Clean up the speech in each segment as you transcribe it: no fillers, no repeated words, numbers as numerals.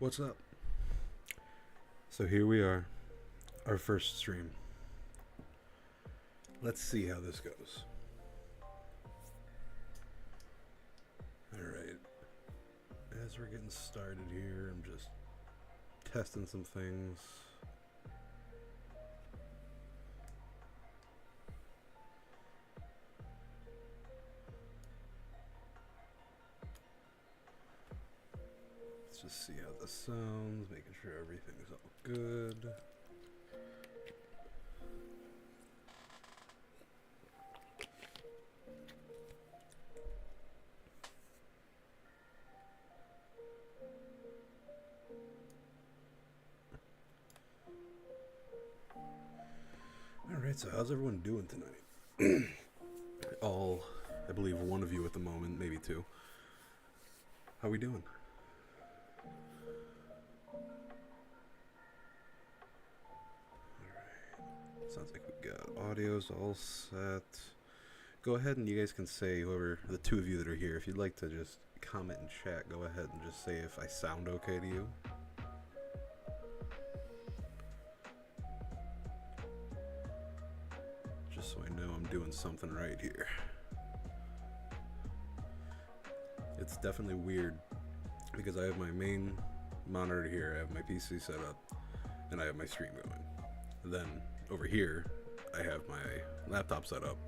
What's up? So here we are, our first stream. Let's see how this goes. Alright, as we're getting started here, I'm just testing some things. Let's just see how this sounds, making sure everything's all good. Alright, so how's everyone doing tonight? I believe one of you at the moment, maybe two. How we doing? Sounds like we got audio's all set. Go ahead and you guys can say, whoever, the two of you that are here, if you'd like to just comment in chat, go ahead and just say if I sound okay to you. Just so I know I'm doing something right here. It's definitely weird because I have my main monitor here, I have my PC set up, and I have my stream going. Then over here, I have my laptop set up,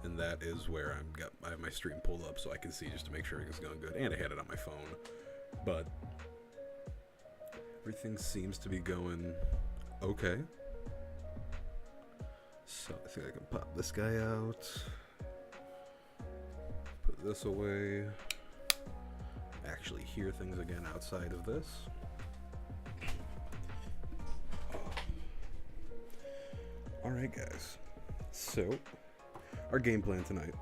and that is where I have my stream pulled up so I can see just to make sure everything's going good. And I had it on my phone, but everything seems to be going okay. So I think I can pop this guy out, put this away, actually hear things again outside of this. Alright guys, so our game plan tonight,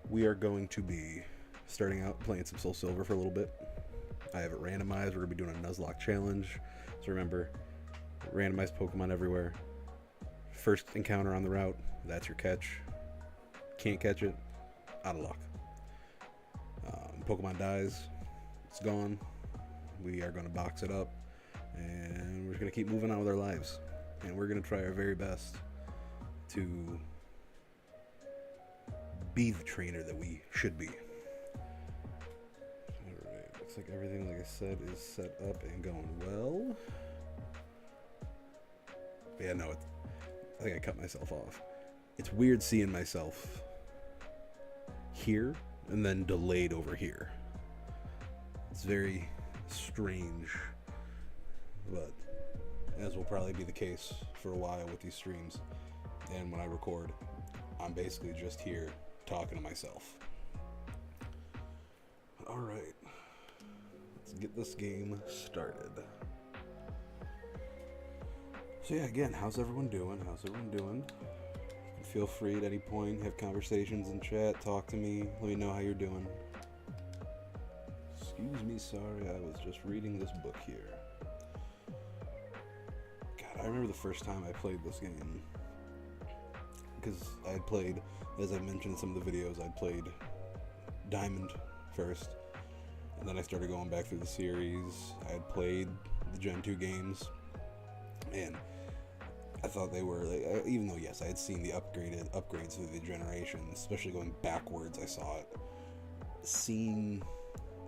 we are going to be starting out playing some Soul Silver for a little bit. I have it randomized. We're going to be doing a Nuzlocke challenge, so remember, randomized Pokemon everywhere. First encounter on the route, that's your catch. Can't catch it, out of luck. Pokemon dies, it's gone. We are going to box it up, and we're just going to keep moving on with our lives. And we're going to try our very best to be the trainer that we should be. Alright, looks like everything, like I said, is set up and going well. But yeah, no, I think I cut myself off. It's weird seeing myself here and then delayed over here. It's very strange, but as will probably be the case for a while with these streams, and when I record, I'm basically just here talking to myself. Alright, let's get this game started. So yeah, again, how's everyone doing? Feel free at any point, have conversations in chat, talk to me, let me know how you're doing. Excuse me, sorry, I was just reading this book here. I remember the first time I played this game, because I had played, as I mentioned in some of the videos, I'd played Diamond first, and then I started going back through the series. I had played the Gen 2 games, and I thought they were, like, even though yes, I had seen the upgrades through the generations, especially going backwards, I saw it.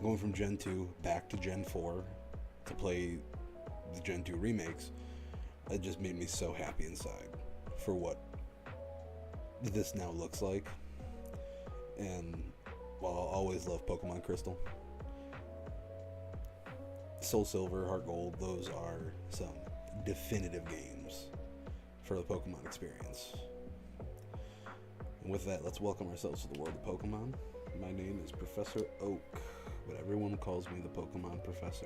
Going from Gen 2 back to Gen 4 to play the Gen 2 remakes, it just made me so happy inside for what this now looks like. And while I'll always love Pokemon Crystal, Soul Silver, Heart Gold, those are some definitive games for the Pokemon experience. And with that, let's welcome ourselves to the world of Pokemon. My name is Professor Oak, but everyone calls me the Pokemon Professor.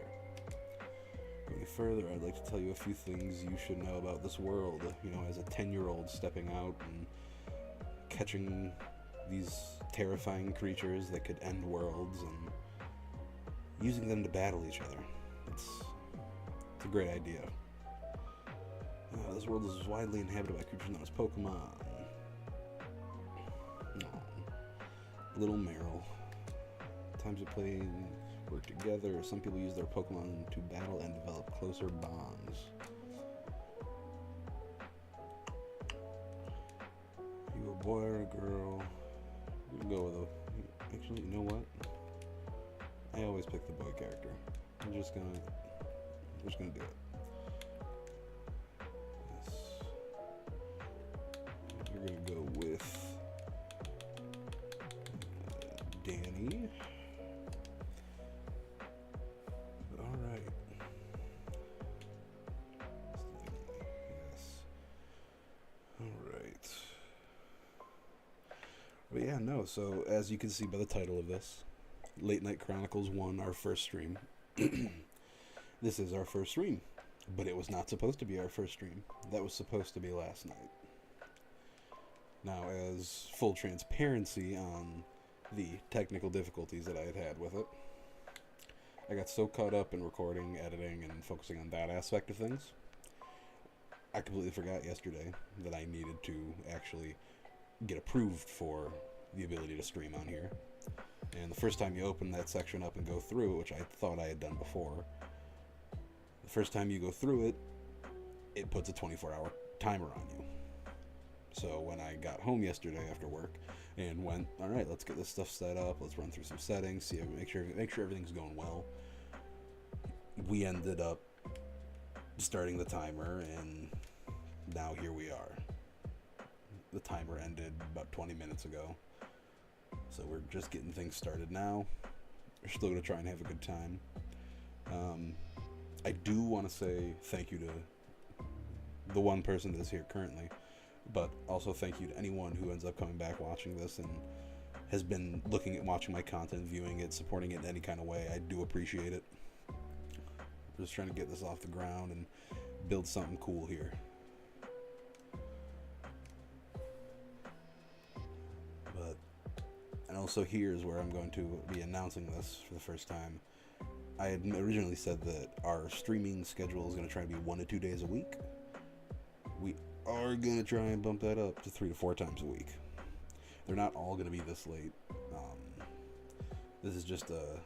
Going further, I'd like to tell you a few things you should know about this world. You know, as a 10-year-old stepping out and catching these terrifying creatures that could end worlds and using them to battle each other. It's a great idea. This world is widely inhabited by creatures known as Pokemon. Little Meryl. Times we play work together. Some people use their Pokemon to battle and develop closer bonds. You a boy or a girl? We can go with a... Actually, you know what? I always pick the boy character. I'm just gonna do it. Yes. We're gonna go with Danny. All right. Yes. All right. But yeah, no. So as you can see by the title of this, Night Chronicles 1, our first stream. This is our first stream, but it was not supposed to be our first stream. That was supposed to be last night. Now, as full transparency on the technical difficulties that I had with it, I got so caught up in recording, editing, and focusing on that aspect of things, I completely forgot yesterday that I needed to actually get approved for the ability to stream on here. And the first time you open that section up and go through it, which I thought I had done before, the first time you go through it, it puts a 24-hour timer on you. So when I got home yesterday after work and went, all right, let's get this stuff set up, let's run through some settings, see, make sure everything's going well, we ended up starting the timer, and now here we are. The timer ended about 20 minutes ago. So we're just getting things started now. We're still going to try and have a good time. I do want to say thank you to the one person that is here currently, but also thank you to anyone who ends up coming back watching this and has been looking at watching my content, viewing it, supporting it in any kind of way. I do appreciate it. We're just trying to get this off the ground and build something cool here. And also here's where I'm going to be announcing this for the first time. I had originally said that our streaming schedule is going to try to be 1 to 2 days a week. We are going to try and bump that up to 3 to 4 times a week. They're not all going to be this late. This is just a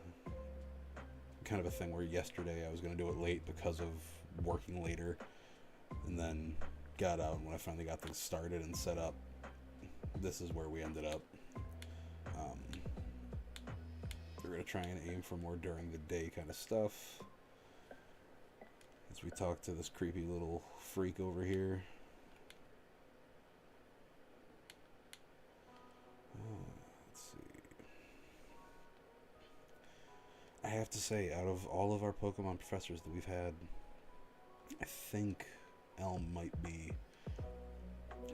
kind of a thing where yesterday I was going to do it late because of working later, and then got out, and when I finally got things started and set up, this is where we ended up. We're going to try and aim for more during the day kind of stuff. As we talk to this creepy little freak over here. Let's see. I have to say, out of all of our Pokemon professors that we've had, I think Elm might be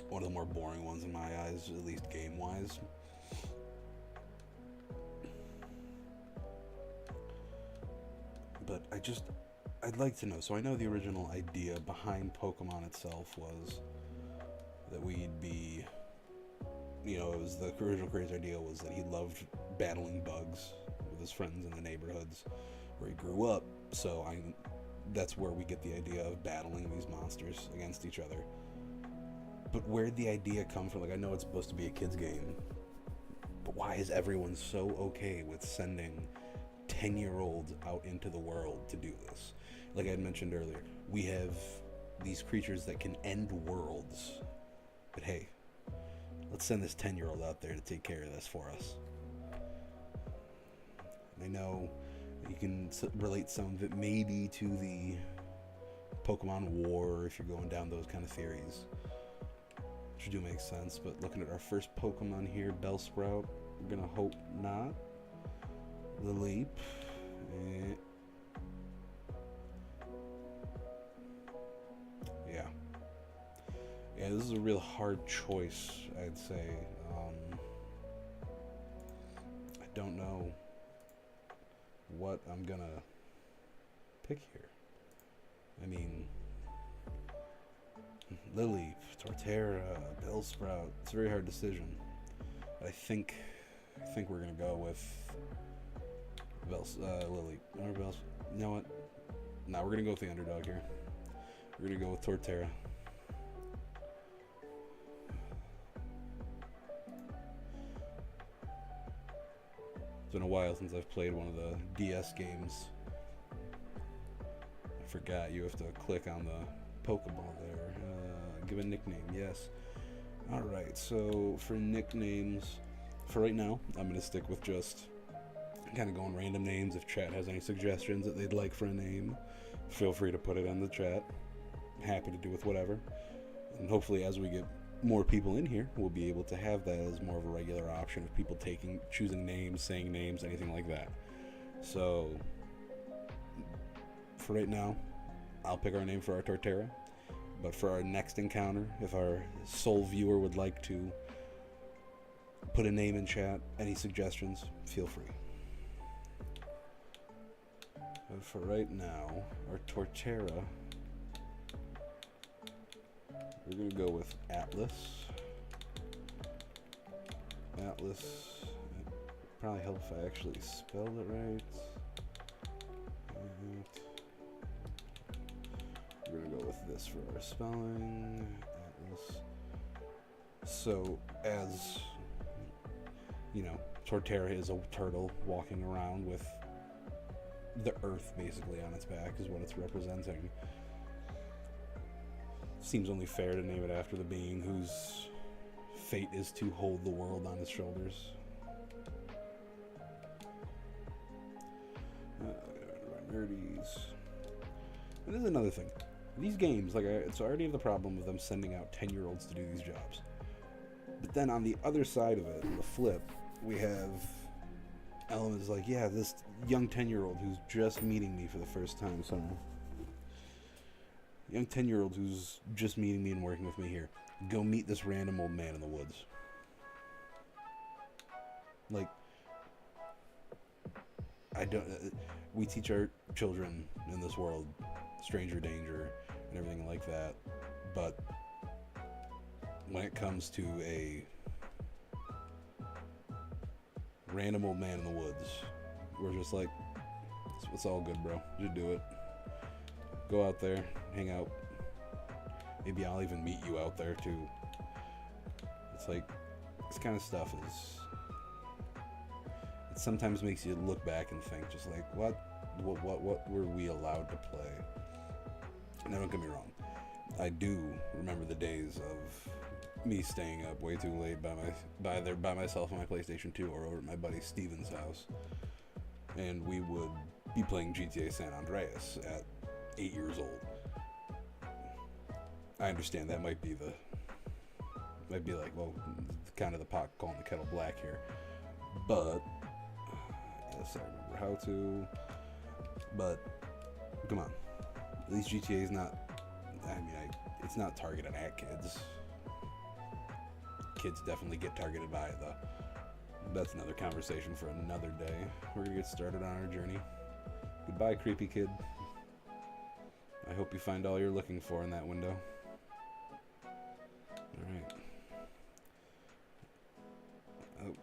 one of the more boring ones in my eyes, at least game-wise. But I'd like to know. So I know the original idea behind Pokemon itself was that we'd be, it was the original crazy idea was that he loved battling bugs with his friends in the neighborhoods where he grew up. So that's where we get the idea of battling these monsters against each other. But where'd the idea come from? Like, I know it's supposed to be a kid's game, but why is everyone so okay with sending 10-year-olds out into the world to do this? Like I had mentioned earlier, we have these creatures that can end worlds, but hey, let's send this 10-year-old out there to take care of this for us. I know you can relate some of it maybe to the Pokemon War if you're going down those kind of theories, which do make sense, but looking at our first Pokemon here, Bellsprout, we're gonna hope not. Lilip. Yeah, this is a real hard choice, I'd say. I don't know what I'm gonna pick here. I mean, Lilip, Torterra, Bellsprout. It's a very hard decision. But I think we're gonna go with Lily. You know what? No, we're gonna go with the underdog here. We're gonna go with Torterra. It's been a while since I've played one of the DS games. I forgot you have to click on the Pokeball there. Give a nickname, yes. Alright, so for nicknames, for right now, I'm going to stick with just kind of going random names. If chat has any suggestions that they'd like for a name, feel free to put it in the chat. Happy to do with whatever. And hopefully as we get more people in here, we'll be able to have that as more of a regular option of people choosing names, saying names, anything like that. So for right now, I'll pick our name for our Torterra. But for our next encounter, if our sole viewer would like to put a name in chat, any suggestions, feel free. But for right now, our Torterra, we're going to go with Atlas. Atlas, it probably help if I actually spelled it right. We're going to go with this for our spelling. Atlas. So, as you know, Torterra is a turtle walking around with the earth basically on its back is what it's representing. Seems only fair to name it after the being whose fate is to hold the world on his shoulders. Nerdies. And there's another thing. These games, it's already the problem of them sending out 10-year-olds to do these jobs. But then on the other side of it, the flip, we have elements like, yeah, this young 10-year-old who's just meeting me for the first time somewhere. Young 10-year-old who's just meeting me and working with me here. Go meet this random old man in the woods. Like, we teach our children in this world stranger danger and everything like that, but when it comes to a random old man in the woods, we're just like, it's all good, bro. Just do it. Go out there, hang out. Maybe I'll even meet you out there too. It's like, this kind of stuff it sometimes makes you look back and think, just like, what were we allowed to play? Now, don't get me wrong. I do remember the days of me staying up way too late by myself on my PlayStation 2 or over at my buddy Steven's house, and we would be playing GTA San Andreas at 8 years old. I understand that might be like, well, kind of the pot calling the kettle black here, but yes, I remember how to. But come on, at least GTA is not. I mean, it's not targeted at kids. Kids definitely get targeted by it, though. That's another conversation for another day. We're gonna get started on our journey. Goodbye, creepy kid. I hope you find all you're looking for in that window. Alright. Oh.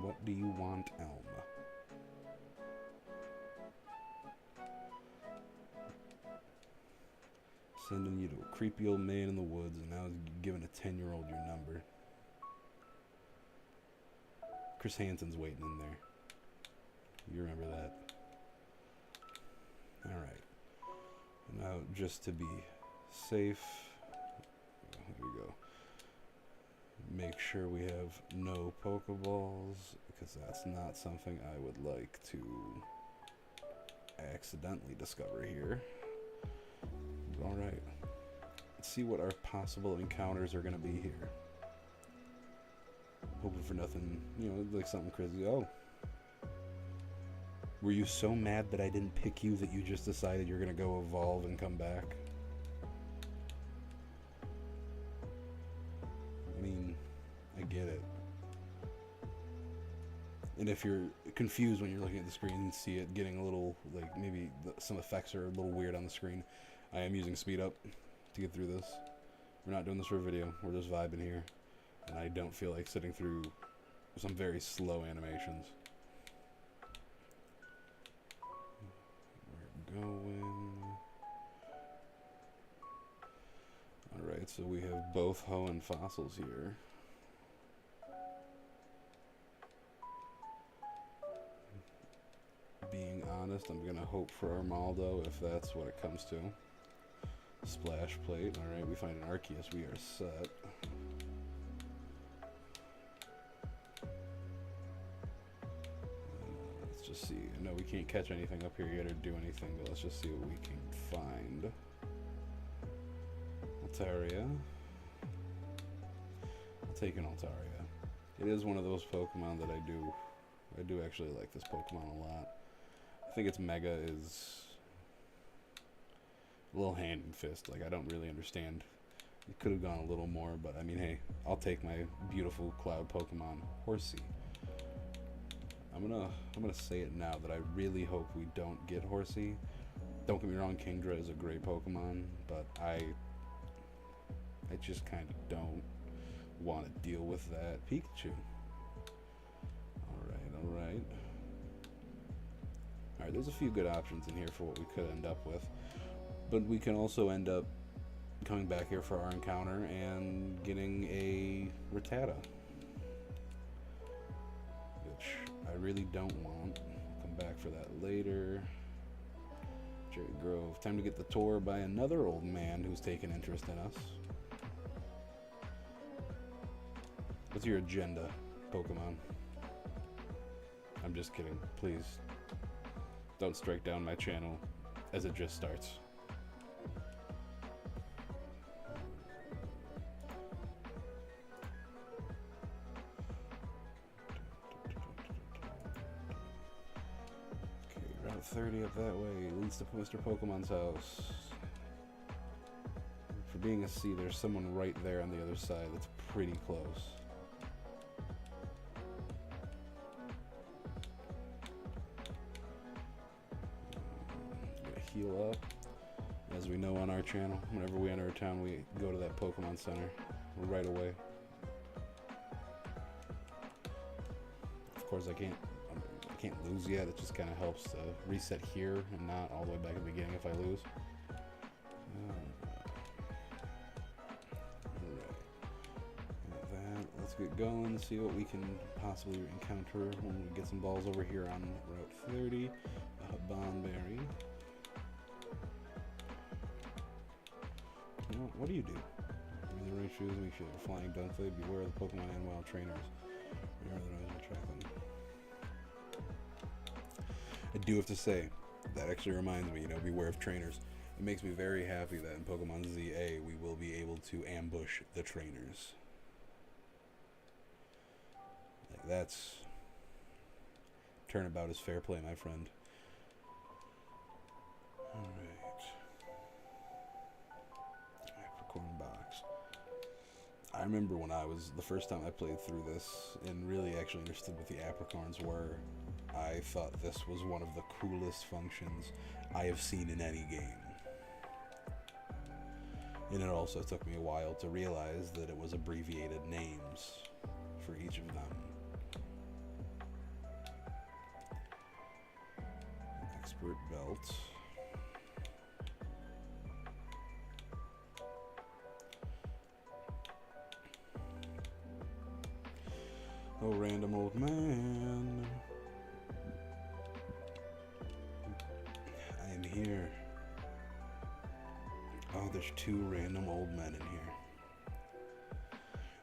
What do you want, Elm? Sending you to a creepy old man in the woods, and now giving a 10-year-old your number. Chris Hansen's waiting in there. You remember that. Alright. Now, just to be safe, here we go. Make sure we have no Pokeballs, because that's not something I would like to accidentally discover here. Alright. Let's see what our possible encounters are going to be here. Hoping for nothing, like something crazy. Oh. Were you so mad that I didn't pick you that you just decided you're going to go evolve and come back? I mean, I get it. And if you're confused when you're looking at the screen and see it getting a little, like, maybe some effects are a little weird on the screen, I am using speed up to get through this. We're not doing this for a video. We're just vibing here. And I don't feel like sitting through some very slow animations. We're going. Alright, so we have both Ho and Fossils here. honest, I'm going to hope for Armaldo if that's what it comes to. Splash plate. Alright, we find an Arceus. We are set. Let's just see. No, we can't catch anything up here yet or do anything, but let's just see what we can find. Altaria. I'll take an Altaria. It is one of those Pokemon that I do actually like this Pokemon a lot. I think its Mega is a little hand and fist. Like, I don't really understand. It could have gone a little more, but I mean, hey, I'll take my beautiful Cloud Pokemon, Horsey. I'm gonna say it now that I really hope we don't get Horsey. Don't get me wrong, Kingdra is a great Pokemon, but I just kind of don't want to deal with that Pikachu. Alright. Alright, there's a few good options in here for what we could end up with. But we can also end up coming back here for our encounter and getting a Rattata. Which I really don't want. I'll come back for that later. Cherry Grove. Time to get the tour by another old man who's taken interest in us. What's your agenda, Pokemon? I'm just kidding. Please don't strike down my channel as it just starts. Okay, Route 30 up that way leads to Mr. Pokemon's house. For being a C, there's someone right there on the other side that's pretty close. Heal up. As we know on our channel, whenever we enter a town, we go to that Pokemon Center right away. Of course, I can't lose yet. It just kind of helps to reset here and not all the way back at the beginning if I lose. Alright. Let's get going. See what we can possibly encounter when we get some balls over here on Route 30. Bonberry. What do you do? Wear the right shoes, make sure they're flying Dunkley. Beware of the Pokemon and wild trainers. Remember the noise and track them. I do have to say, that actually reminds me, beware of trainers. It makes me very happy that in Pokemon ZA we will be able to ambush the trainers. Like, that's... Turnabout is fair play, my friend. Alright. Apricorn box. I remember when the first time I played through this and really actually understood what the Apricorns were, I thought this was one of the coolest functions I have seen in any game. And it also took me a while to realize that it was abbreviated names for each of them. Expert belt. Oh, random old man. I am here. Oh, there's two random old men in here.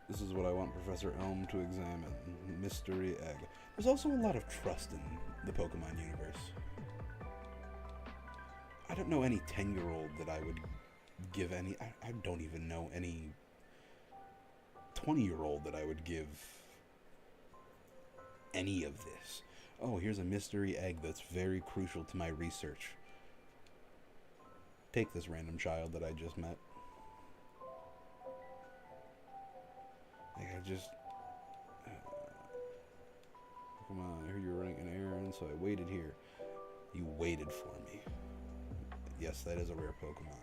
This is what I want Professor Elm to examine. Mystery egg. There's also a lot of trust in the Pokemon universe. I don't know any 10-year-old that I would give any... I don't even know any 20-year-old that I would give any of this. Oh, here's a mystery egg that's very crucial to my research. Take this random child that I just met. Like, come on, I heard you were running an errand, so I waited here. You waited for me. Yes, that is a rare Pokemon.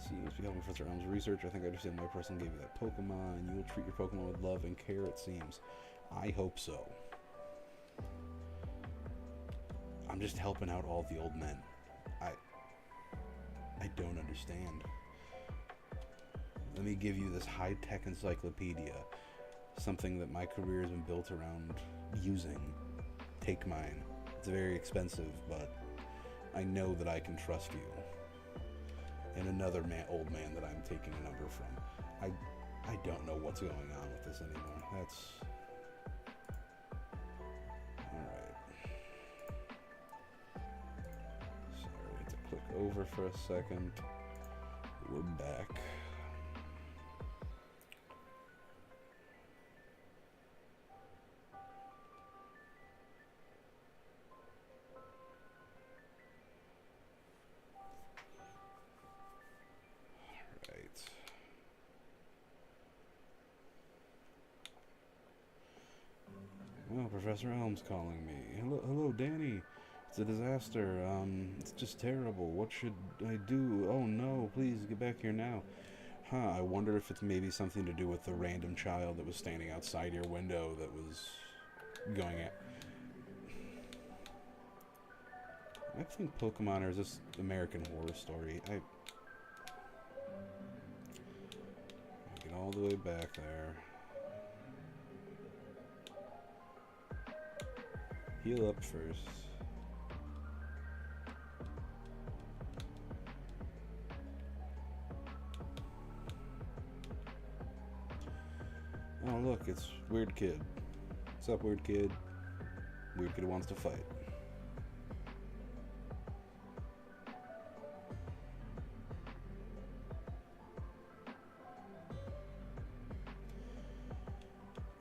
See, you must be helping Professor Elm's research. I think I understand why a person gave you that Pokemon. You will treat your Pokemon with love and care, it seems. I hope so. I'm just helping out all the old men. I don't understand. Let me give you this high-tech encyclopedia. Something that my career has been built around using. Take mine. It's very expensive, but I know that I can trust you. And another old man that I'm taking a number from. I don't know what's going on with this anymore. That's... Alright. Sorry, we have to click over for a second. We're back. Oh, Professor Elm's calling me. Hello, Danny. It's a disaster. It's just terrible. What should I do? Oh no, please get back here now. Huh, I wonder if it's maybe something to do with the random child that was standing outside your window that was going at... I think Pokemon are just American Horror Story. I get all the way back there. Heal up first. Oh look, it's Weird Kid. What's up, Weird Kid? Weird Kid wants to fight.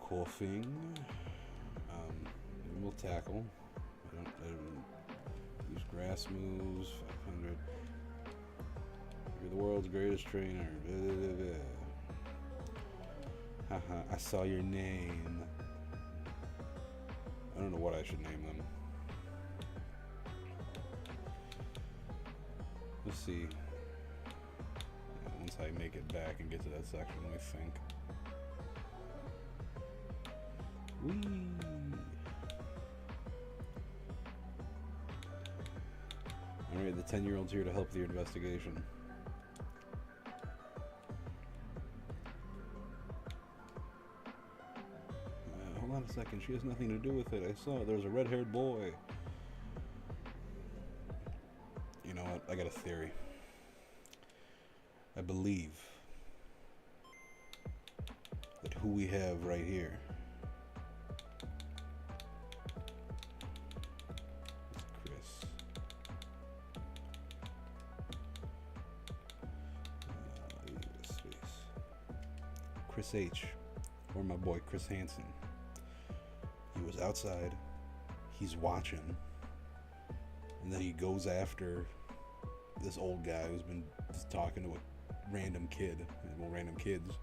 Coughing. We'll tackle. I don't use grass moves. 500. You're the world's greatest trainer. Haha, I saw your name. I don't know what I should name them. Let's see. Yeah, once I make it back and get to that section, let me think. Whee! Alright, the 10-year-old's here to help with your investigation. Hold on a second, she has nothing to do with it. I saw there was a red-haired boy. You know what? I got a theory. I believe that who we have right here Chris H, or my boy Chris Hansen. He was outside, he's watching, and then he goes after this old guy who's been just talking to a random kid, well, random kids.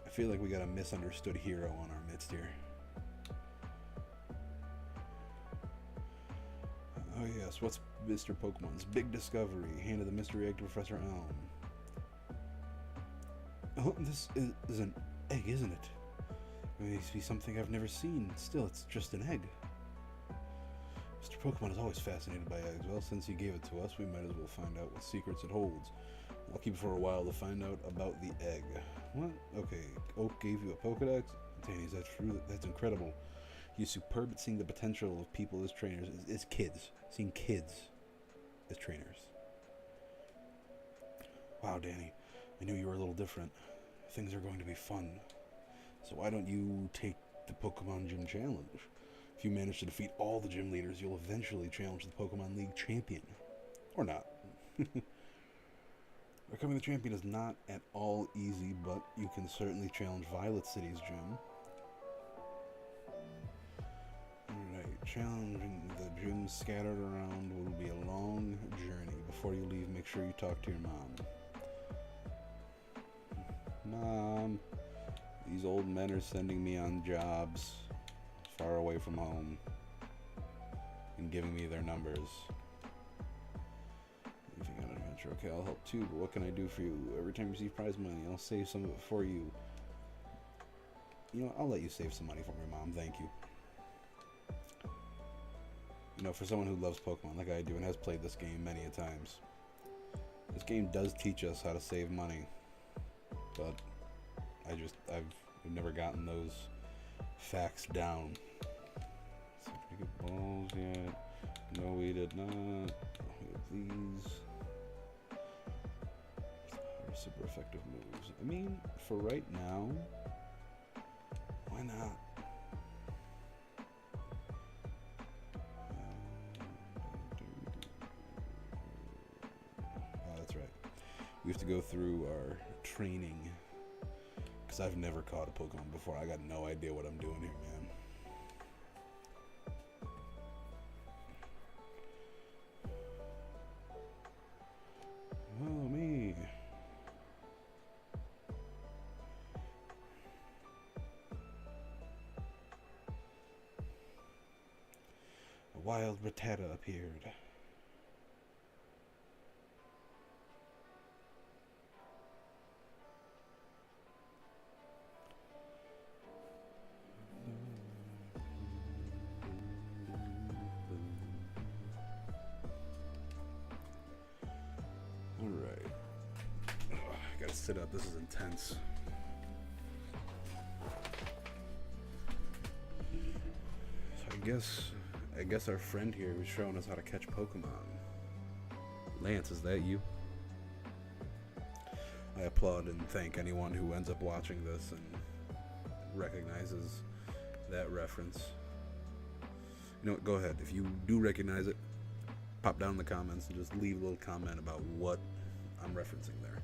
I feel like we got a misunderstood hero on our midst here. Oh yes, what's Mr. Pokemon's big discovery? Handed the mystery egg to Professor Elm. Oh, this is an egg, isn't it? It may be something I've never seen. Still, it's just an egg. Mr. Pokemon is always fascinated by eggs. Well, since he gave it to us, we might as well find out what secrets it holds. I'll keep it for a while to find out about the egg. What? Okay, Oak gave you a Pokedex? Danny, is that true? That's incredible. He's superb at seeing the potential of people as trainers, as kids. Seeing kids as trainers. Wow, Danny. I knew you were a little different. Things are going to be fun. So why don't you take the Pokemon Gym Challenge? If you manage to defeat all the gym leaders, you'll eventually challenge the Pokemon League champion. Or not. Becoming the champion is not at all easy, but you can certainly challenge Violet City's gym. Alright, challenging the gyms scattered around will be a long journey. Before you leave, make sure you talk to your mom. Mom, these old men are sending me on jobs far away from home and giving me their numbers. Anything on an adventure? Okay, I'll help too, but what can I do for you? Every time you receive prize money, I'll save some of it for you. You know, I'll let you save some money for me, Mom. Thank you. You know, for someone who loves Pokemon like I do and has played this game many a times, this game does teach us how to save money. But I've never gotten those facts down. So pretty good not. These are super effective moves. I mean, for right now, why not? Oh, that's right. We have to go through our training because I've never caught a Pokemon before. I got no idea what I'm doing here, man. Oh, me. A wild Rattata appeared. Alright. I gotta sit up. This is intense. So I guess our friend here was showing us how to catch Pokemon. Lance, is that you? I applaud and thank anyone who ends up watching this and recognizes that reference. You know what, go ahead. If you do recognize it, pop down in the comments and just leave a little comment about what I'm referencing there.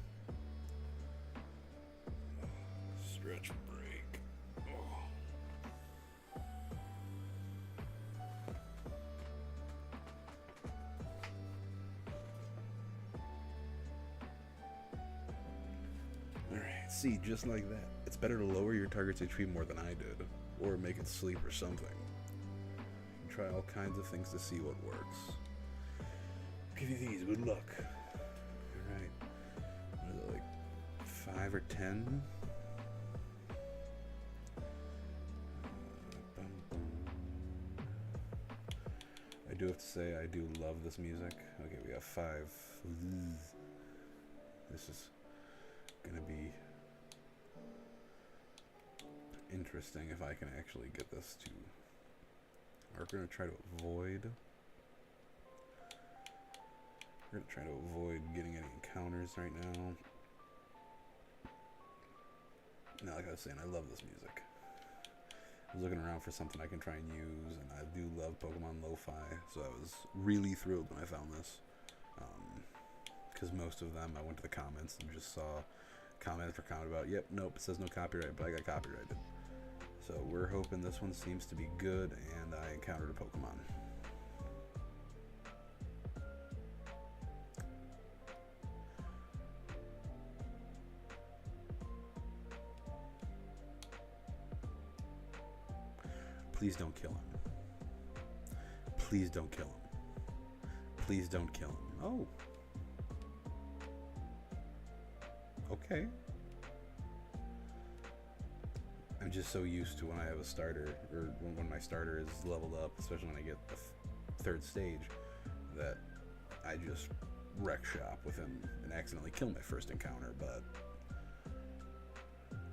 Stretch break. Oh. Alright, see, just like that. It's better to lower your target's HP more than I did, or make it sleep or something. You try all kinds of things to see what works. Give you these, good luck. Alright. What is it, like 5 or 10? I do have to say, I do love this music. Okay, we got 5. This is gonna be interesting if I can actually get this to. We're gonna try to avoid. We're gonna try to avoid getting any encounters right now. Now, like I was saying, I love this music. I was looking around for something I can try and use, and I do love Pokemon Lo-Fi, so I was really thrilled when I found this. Because most of them, I went to the comments and just saw comment after comment about, yep, nope, it says no copyright, but I got copyrighted. So we're hoping this one seems to be good, and I encountered a Pokemon. Please don't kill him. Please don't kill him. Please don't kill him. Oh. Okay. I'm just so used to when I have a starter, or when my starter is leveled up, especially when I get the third stage, that I just wreck shop with him and accidentally kill my first encounter, but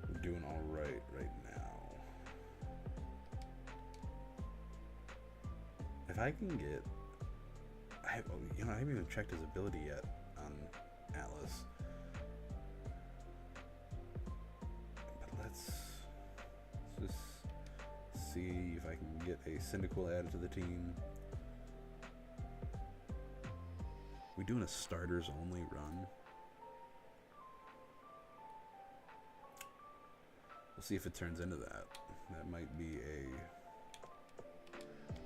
we're doing alright right now. If I can get, I haven't even checked his ability yet on Atlas. But let's just see if I can get a Cyndaquil added to the team. We doing a starters only run? We'll see if it turns into that. That might be a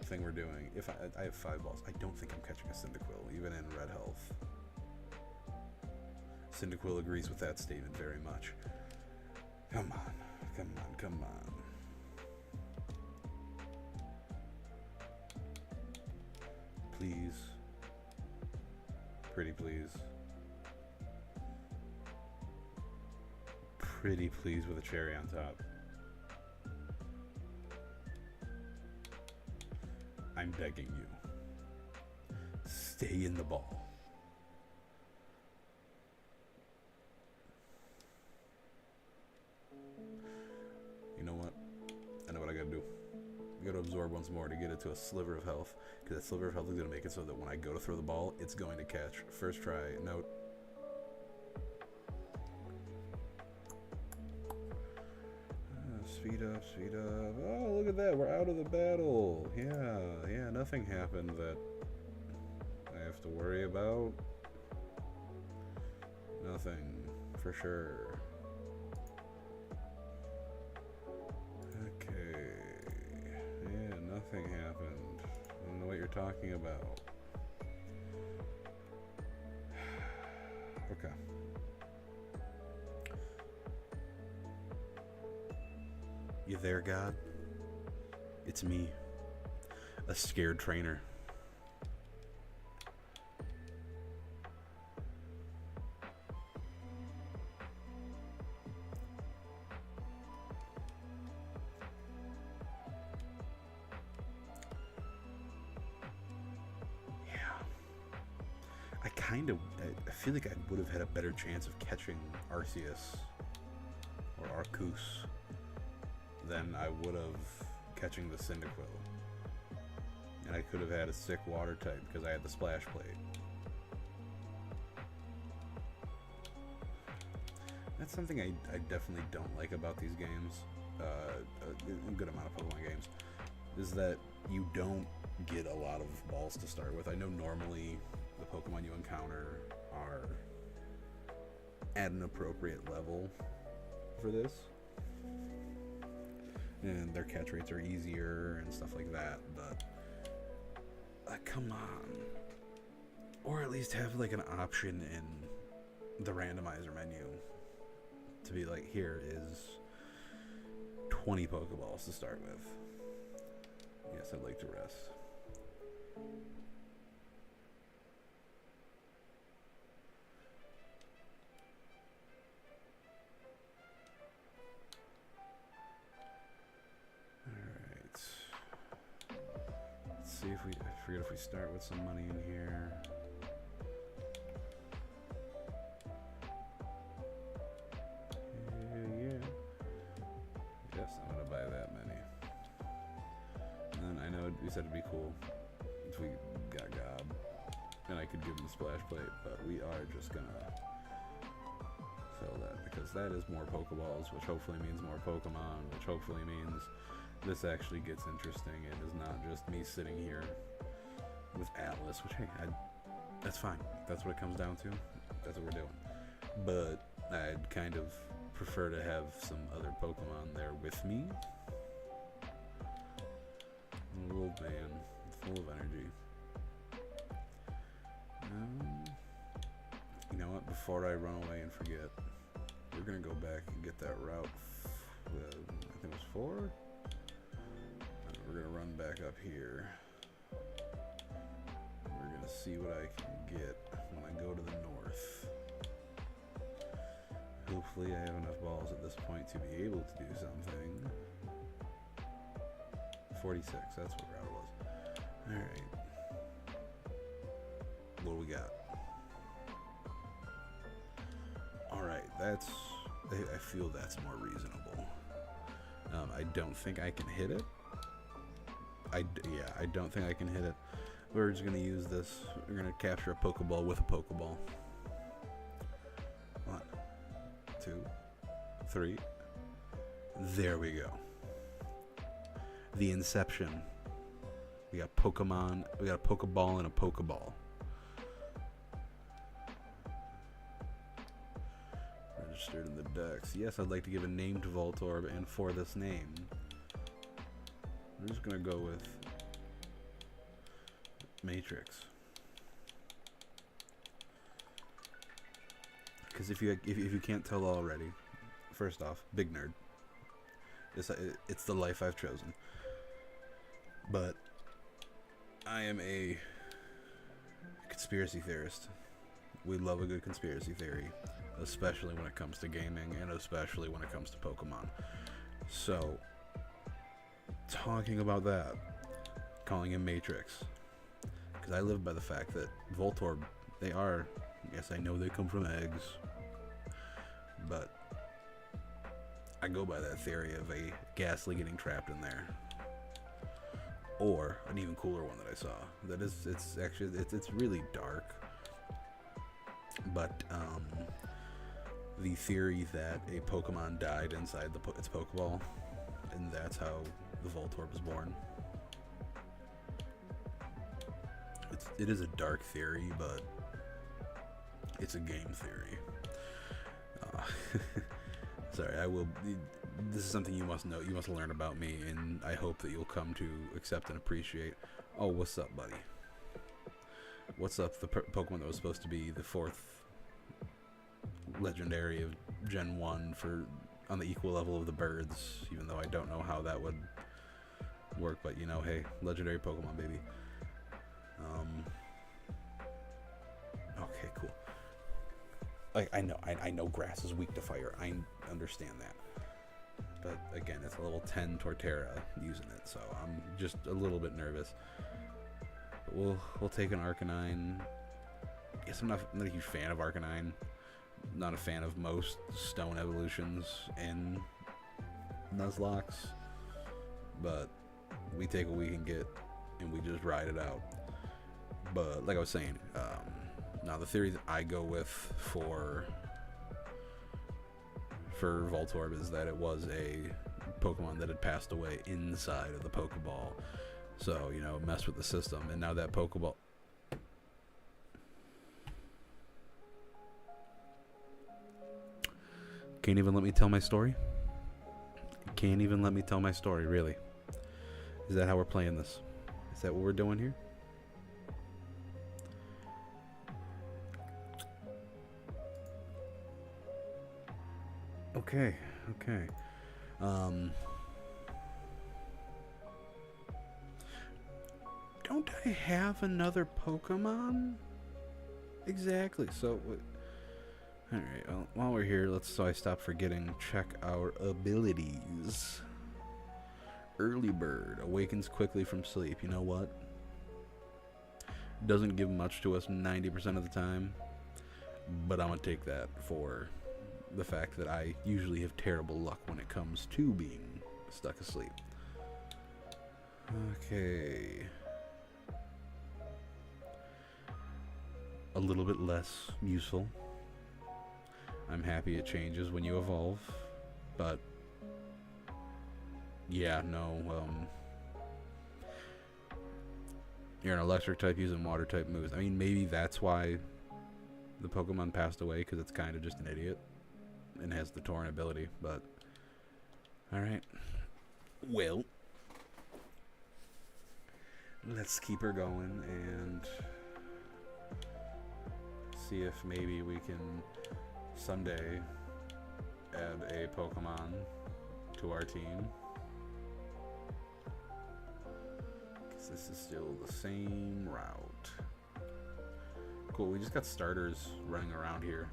thing we're doing. If I have 5 balls, I don't think I'm catching a Cyndaquil, even in red health. Cyndaquil agrees with that statement very much. Come on, come on, come on. Please. Pretty please. Pretty please with a cherry on top. I'm begging you. Stay in the ball. You know what? I know what I gotta do. I gotta absorb one pounds more to get it to a sliver of health, because that sliver of health is going to make it so that when I go to throw the ball, it's going to catch. First try, note. Speed up, speed up. Oh, look at that, we're out of the battle. Yeah, nothing happened that I have to worry about. Nothing, for sure. Okay. Yeah, nothing happened. I don't know what you're talking about. Okay. You there, God? It's me, a scared trainer. I feel like I would have had a better chance of catching Arceus or Arceus than I would have catching the Cyndaquil. And I could have had a sick water type because I had the Splash Blade. That's something I definitely don't like about these games, a good amount of Pokemon games, is that you don't get a lot of balls to start with. I know normally the Pokemon you encounter are at an appropriate level for this, and their catch rates are easier and stuff like that, but come on. Or at least have like an option in the randomizer menu to be like, here is 20 Pokeballs to start with. Yes, I'd like to rest. See if we, I forget if we start with some money in here. Yeah. Yes, I'm gonna buy that many. And then I know we said it'd be cool if we got Gob, and I could give him the Splash Plate, but we are just gonna sell that because that is more Pokeballs, which hopefully means more Pokemon, which hopefully means this actually gets interesting and is not just me sitting here with Atlas, which, hey, that's fine. That's what it comes down to. That's what we're doing. But I'd kind of prefer to have some other Pokemon there with me. A little man, full of energy. You know what? Before I run away and forget, we're going to go back and get that route. I think it was 4? We're going to run back up here. We're going to see what I can get when I go to the north. Hopefully I have enough balls at this point to be able to do something. 46, that's what route was. Alright. What do we got? Alright, that's... I feel that's more reasonable. I don't think I can hit it. I don't think I can hit it. We're just going to use this. We're going to capture a Pokeball with a Pokeball. 1, 2, 3. There we go. The Inception. We got Pokemon. We got a Pokeball and a Pokeball. Registered in the Dex. Yes, I'd like to give a name to Voltorb, and for this name, I'm just gonna go with Matrix, because if you can't tell already, first off, big nerd. It's the life I've chosen. But I am a conspiracy theorist. We love a good conspiracy theory, especially when it comes to gaming and especially when it comes to Pokemon. So, talking about that, calling him Matrix, because I live by the fact that Voltorb, they are, yes, I know they come from eggs, but I go by that theory of a Ghastly getting trapped in there, Or an even cooler one that I saw. It's really dark. But the theory that a Pokemon died inside its Pokeball, and that's how the Voltorb was born. It is a dark theory, but it's a game theory. Sorry, I will. This is something you must know. You must learn about me, and I hope that you'll come to accept and appreciate. Oh, what's up, buddy? What's up? The Pokemon that was supposed to be the 4th legendary of Gen 1 on the equal level of the birds, even though I don't know how that would work. But you know, hey, legendary Pokemon, baby. Okay, cool. Like I know grass is weak to fire. I understand that. But again, it's a level 10 Torterra using it, so I'm just a little bit nervous. But we'll take an Arcanine. I guess I'm not a huge fan of Arcanine. Not a fan of most stone evolutions in Nuzlocke. But we take what we can get and we just ride it out. But like I was saying, now the theory that I go with for Voltorb is that it was a Pokemon that had passed away inside of the Pokeball. So, you know, messed with the system. And now that Pokeball... Can't even let me tell my story? Can't even let me tell my story, really. Is that how we're playing this? Is that what we're doing here? Okay. Don't I have another Pokemon? Exactly. So, alright, well, while we're here, so I stop forgetting, check our abilities. Early Bird awakens quickly from sleep. You know what? Doesn't give much to us 90% of the time, but I'm gonna take that for the fact that I usually have terrible luck when it comes to being stuck asleep. Okay. A little bit less useful. I'm happy it changes when you evolve, but yeah, no, you're an electric type using water type moves. I mean, maybe that's why the Pokemon passed away, because it's kind of just an idiot and has the Torrent ability, but alright. Well, let's keep her going and see if maybe we can someday add a Pokemon to our team. Because this is still the same route. Cool, we just got starters running around here.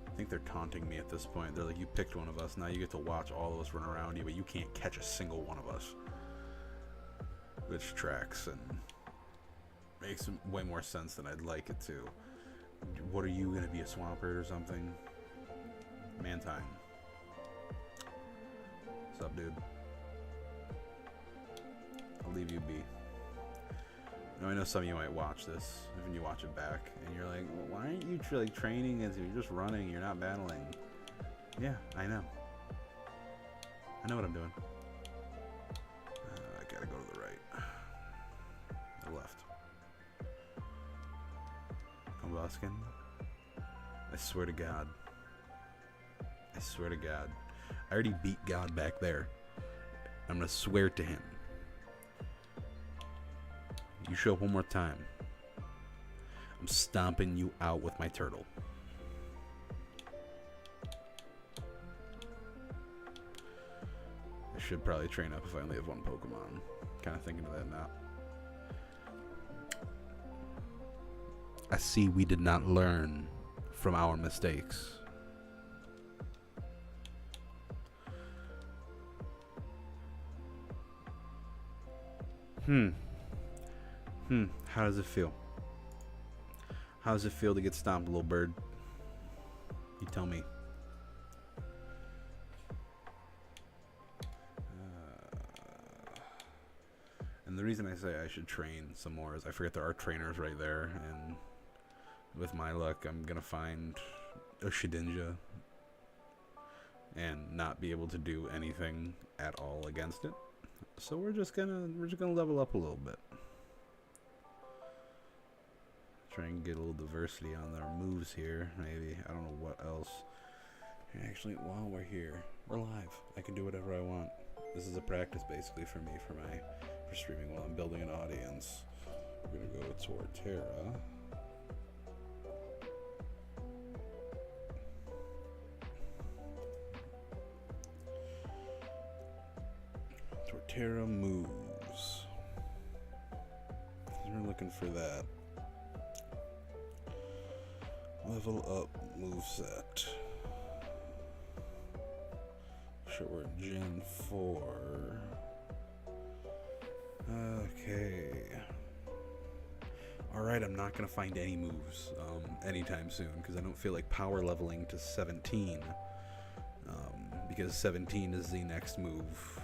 I think they're taunting me at this point. They're like, you picked one of us, now you get to watch all of us run around you, but you can't catch a single one of us. Which tracks and makes way more sense than I'd like it to. What are you gonna be, a Swampert or something? Mantine. What's up, dude? I'll leave you be. Now, I know some of you might watch this, when you watch it back, and you're like, well, why aren't you training as you're just running, you're not battling? Yeah, I know. I know what I'm doing. I gotta go to the right. The left. Combuskin. I swear to God. I swear to God. I already beat God back there. I'm gonna swear to him. You show up one more time, I'm stomping you out with my turtle. I should probably train up if I only have one Pokemon. Kind of thinking of that now. I see we did not learn from our mistakes. How does it feel? How does it feel to get stomped, little bird? You tell me. And the reason I say I should train some more is I forget there are trainers right there, and with my luck, I'm gonna find a Shedinja and not be able to do anything at all against it. So we're just gonna level up a little bit. Try and get a little diversity on our moves here. Maybe, I don't know what else. Actually, while we're here, we're live. I can do whatever I want. This is a practice basically for me for streaming while I'm building an audience. We're gonna go to Torterra. Torterra moves. We're looking for that. Level up moveset. Sure, we're in Gen 4. Okay. Alright, I'm not going to find any moves anytime soon because I don't feel like power leveling to 17. Because 17 is the next move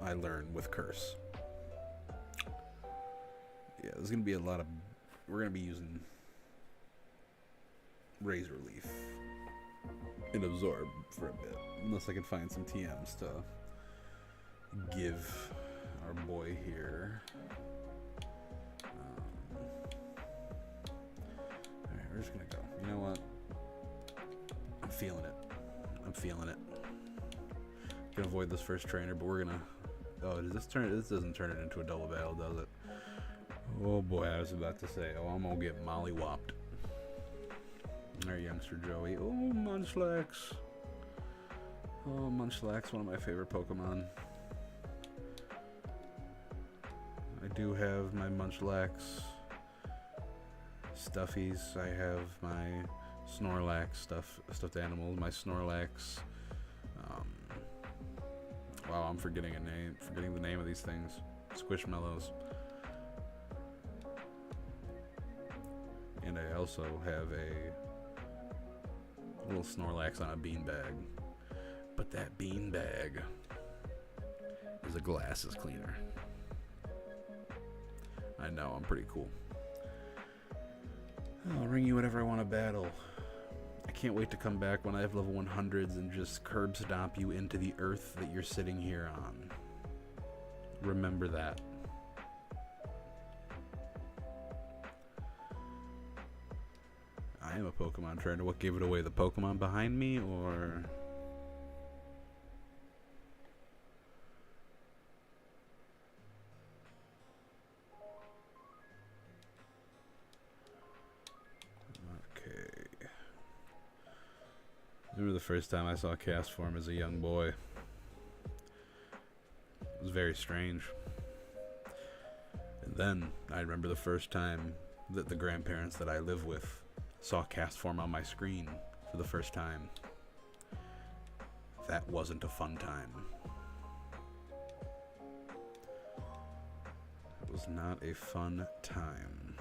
I learn with Curse. Yeah, there's going to be a lot of... We're going to be using Razor Leaf and Absorb for a bit. Unless I can find some TMs to give our boy here. Alright, we're just going to go. You know what? I'm feeling it. I'm feeling it. Gonna avoid this first trainer, but we're gonna... Oh, does this turn... This doesn't turn it into a double battle, does it? Oh boy, I was about to say, oh, I'm gonna get mollywopped. There, youngster Joey. Oh, Munchlax. Oh, Munchlax, one of my favorite Pokemon. I do have my Munchlax stuffies. I have my Snorlax stuffed animals. My Snorlax. Wow, I'm forgetting the name of these things. Squishmallows. And I also have a little Snorlax on a beanbag. But that beanbag is a glasses cleaner. I know, I'm pretty cool. I'll ring you whenever I want to battle. I can't wait to come back when I have level 100s and just curb stomp you into the earth that you're sitting here on. Remember that. I am a Pokemon trainer. What gave it away? The Pokemon behind me, or... I remember the first time I saw Cast Form as a young boy. It was very strange. And then I remember the first time that the grandparents that I live with saw Cast Form on my screen for the first time. That wasn't a fun time. It was not a fun time.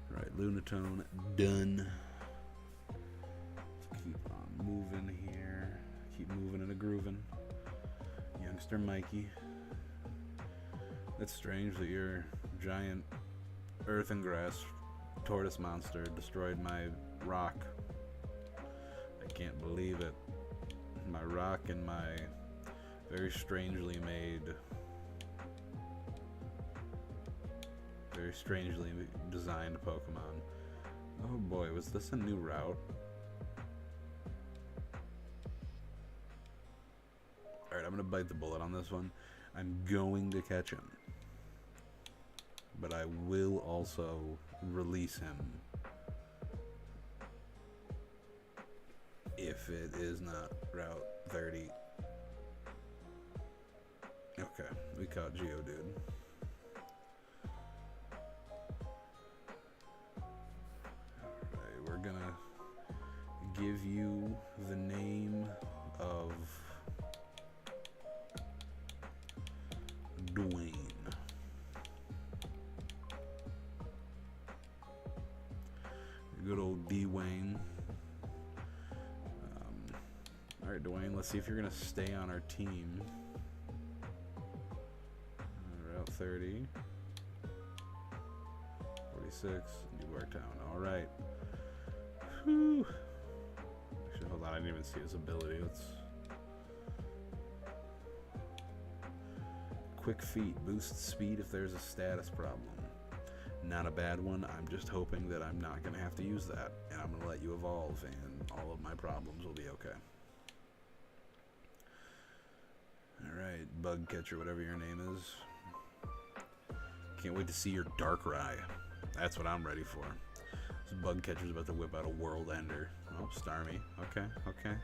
Right, Lunatone, done. Let's keep on moving here. Keep moving and a grooving. Youngster Mikey. It's strange that your giant earth and grass tortoise monster destroyed my rock. I can't believe it. My rock and my very strangely designed Pokemon. Oh boy, was this a new route? Alright, I'm gonna bite the bullet on this one. I'm going to catch him. But I will also release him if it is not Route 30. Okay, we caught Geodude. We're gonna give you the name of Dwayne. Good old Dwayne. Alright, Alright, Dwayne, let's see if you're going to stay on our team. Route 30. 46, New Yorktown. Alright. Whew. Actually, hold on, I didn't even see his ability. Let's... Quick feet, boosts speed if there's a status problem. Not a bad one. I'm just hoping that I'm not going to have to use that, and I'm going to let you evolve, and all of my problems will be okay. Alright, Bug Catcher, whatever your name is. Can't wait to see your Darkrai. That's what I'm ready for. This Bug Catcher's about to whip out a World Ender. Oh, Starmie. Okay, okay.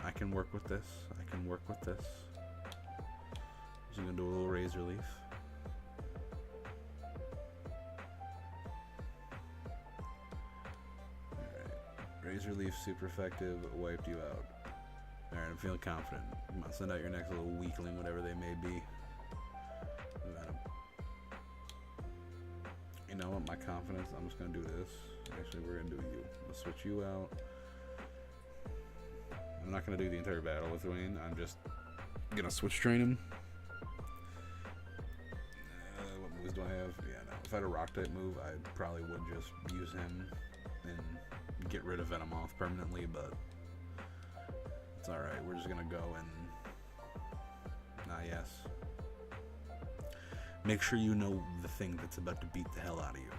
I can work with this. I can work with this. Just gonna do a little Razor Leaf. Alright. Razor Leaf, super effective, wiped you out. Alright, I'm feeling confident. Come on, send out your next little weakling, whatever they may be. Venom. You know what, my confidence, I'm just gonna do this. Actually, we're gonna do you. Let's switch you out. I'm not gonna do the entire battle with Dwayne. I'm just gonna switch train him. What moves do I have? Yeah, no. If I had a rock type move, I probably would just use him and get rid of Venomoth permanently, but it's alright. We're just gonna go and... yes. Make sure you know the thing that's about to beat the hell out of you.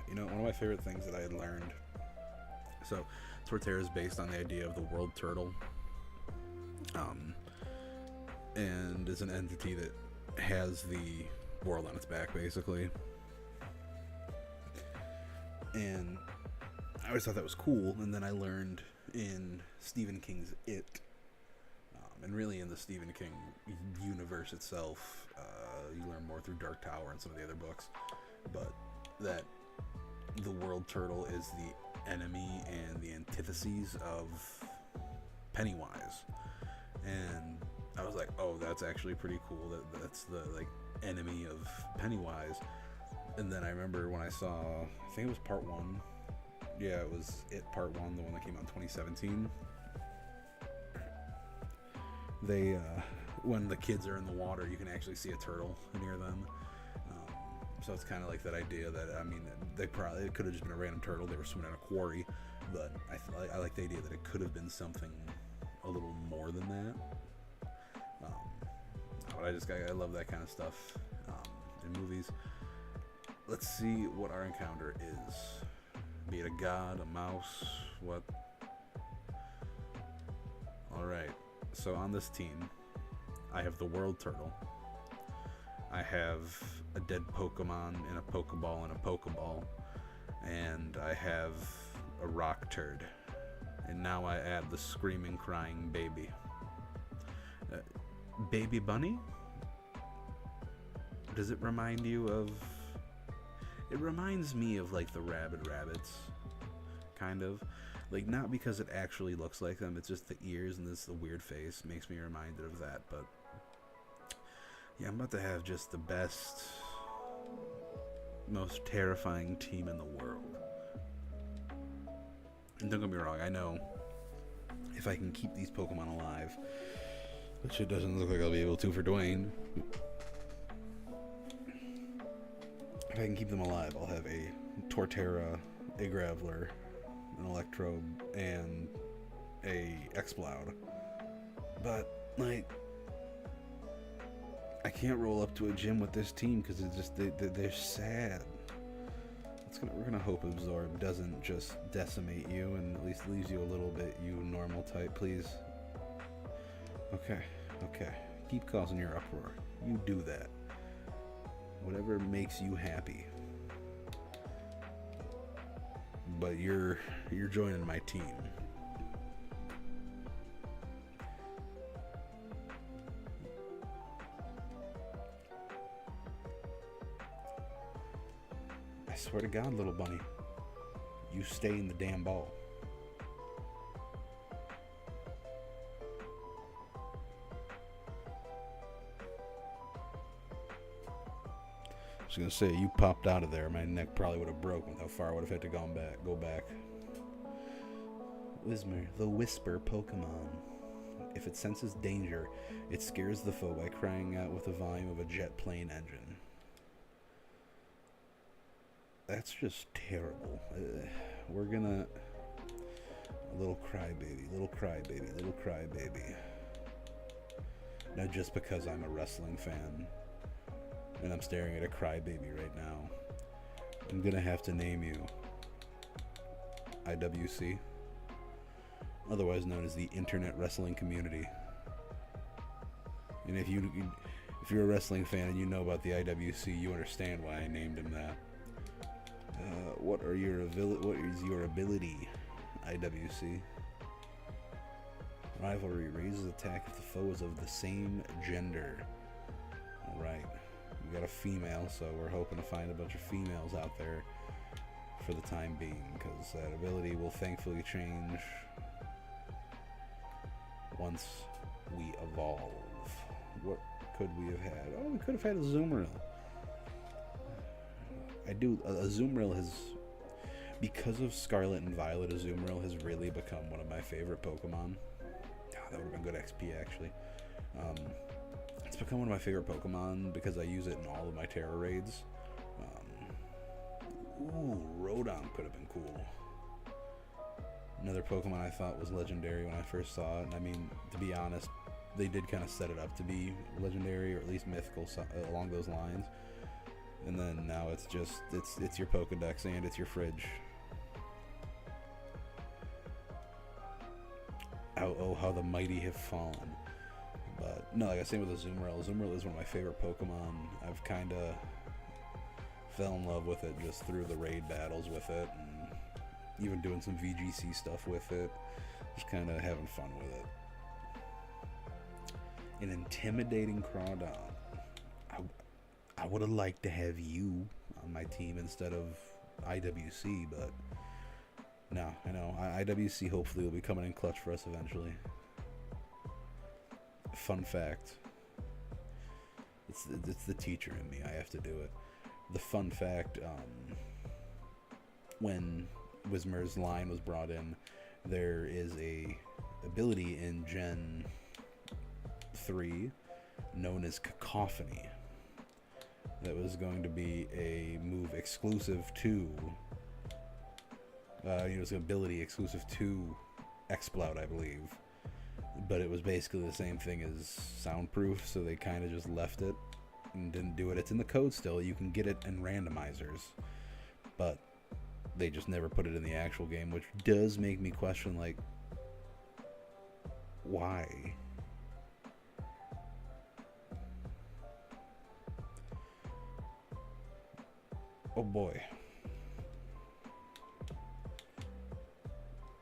You know, one of my favorite things that I had learned. So, Torterra is based on the idea of the world turtle. And is an entity that has the world on its back, basically. And I always thought that was cool, and then I learned in Stephen King's It, and really in the Stephen King universe itself, you learn more through Dark Tower and some of the other books, but that the world turtle is the enemy and the antitheses of Pennywise. And I was like, oh, that's actually pretty cool. That's the like enemy of Pennywise. And then I remember when I saw, I think it was part 1. Yeah, it was It Part 1, the one that came out in 2017. They, when the kids are in the water, you can actually see a turtle near them. So it's kind of like that idea that, I mean, it could have just been a random turtle. They were swimming in a quarry, but I like the idea that it could have been something a little more than that. But I love that kind of stuff in movies. Let's see what our encounter is. Be it a god, a mouse, what? Alright, so on this team, I have the world turtle. I have a dead Pokemon in a Pokeball and a Pokeball. And I have a rock turd. And now I add the screaming, crying baby. Baby Bunny? Does it remind you of... It reminds me of like the Rabid Rabbits, kind of. Like, not because it actually looks like them, it's just the ears and the weird face makes me reminded of that, but... Yeah, I'm about to have just the best, most terrifying team in the world. And don't get me wrong, I know if I can keep these Pokemon alive, which it doesn't look like I'll be able to for Dwayne. If I can keep them alive, I'll have a Torterra, a Graveler, an Electrode, and a Exploud. But, like, I can't roll up to a gym with this team because it's just they're sad. We're gonna hope Absorb doesn't just decimate you and at least leaves you a little bit, you normal type, please. Okay. Keep causing your uproar. You do that. Whatever makes you happy. But you're joining my team. I swear to God, little bunny, you stay in the damn ball. Just gonna say, you popped out of there, my neck probably would have broken with how far I would have had to go back. Whismer, the Whisper Pokemon. If it senses danger, it scares the foe by crying out with the volume of a jet plane engine. That's just terrible. We're gonna... Little crybaby, little crybaby, little crybaby. Now, just because I'm a wrestling fan and I'm staring at a crybaby right now, I'm gonna have to name you IWC, otherwise known as the Internet Wrestling Community. And if you're a wrestling fan and you know about the IWC, you understand why I named him that. What is your ability, IWC? Rivalry raises attack if the foe is of the same gender. Alright. We got a female, so we're hoping to find a bunch of females out there for the time being, because that ability will thankfully change once we evolve. What could we have had? Oh, we could have had a Azumarill. Azumarill has, because of Scarlet and Violet, Azumarill has really become one of my favorite Pokemon. That would have been good XP, actually. It's become one of my favorite Pokemon because I use it in all of my Terra raids. Rodon could have been cool. Another Pokemon I thought was legendary when I first saw it. And I mean, to be honest, they did kind of set it up to be legendary, or at least mythical, along those lines. And then now it's just, it's your Pokedex and it's your fridge. Oh, how the mighty have fallen. But no, like I was saying with Azumarill, Azumarill is one of my favorite Pokemon. I've kind of fell in love with it just through the raid battles with it, and even doing some VGC stuff with it. Just kind of having fun with it. An intimidating Crawdon. I would have liked to have you on my team instead of IWC, but no, I know. IWC hopefully will be coming in clutch for us eventually. Fun fact. It's the teacher in me. I have to do it. The fun fact, when Whismer's line was brought in, there is a ability in Gen 3 known as Cacophony. That was going to be a move exclusive to, it was an ability exclusive to Exploud, I believe. But it was basically the same thing as Soundproof, so they kind of just left it and didn't do it. It's in the code still. You can get it in randomizers, but they just never put it in the actual game, which does make me question, like, why? Oh boy.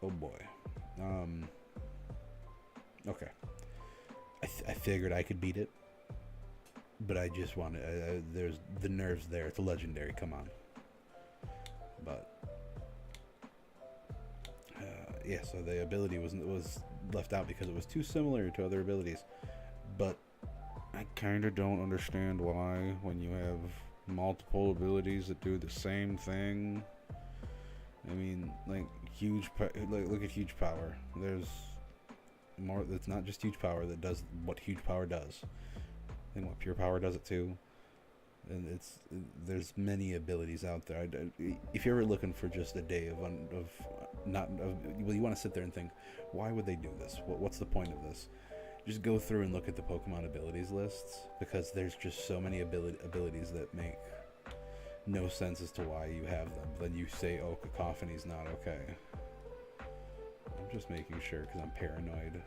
Oh boy. Okay. I figured I could beat it, but I just wanted. There's the nerves there. It's a legendary. Come on. But yeah. So the ability was left out because it was too similar to other abilities. But I kind of don't understand why, when you have multiple abilities that do the same thing. I mean, like look at Huge Power. There's more. It's not just Huge Power that does what Huge Power does. And what Pure Power does it too. And there's many abilities out there. If you're ever looking for just a day well, you want to sit there and think, why would they do this? What's the point of this? Just go through and look at the Pokemon abilities lists, because there's just so many abilities that make no sense as to why you have them. Then you say, oh, Cacophony's not okay. I'm just making sure because I'm paranoid.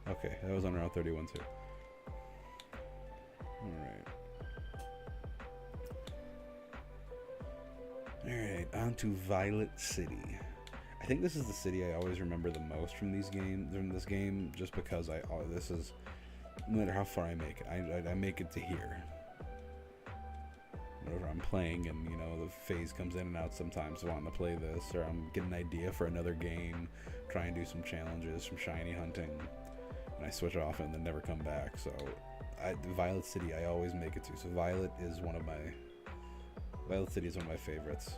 Okay, that was on Route 31 too. Alright, on to Violet City. I think this is the city I always remember the most from this game, just because this is, no matter how far I make it, I make it to here. Whenever I'm playing, and you know, the phase comes in and out sometimes, wanting to play this, or I'm getting an idea for another game, try and do some challenges, some shiny hunting, and and I switch off and then never come back. So Violet City I always make it to. So Violet City is one of my favorites.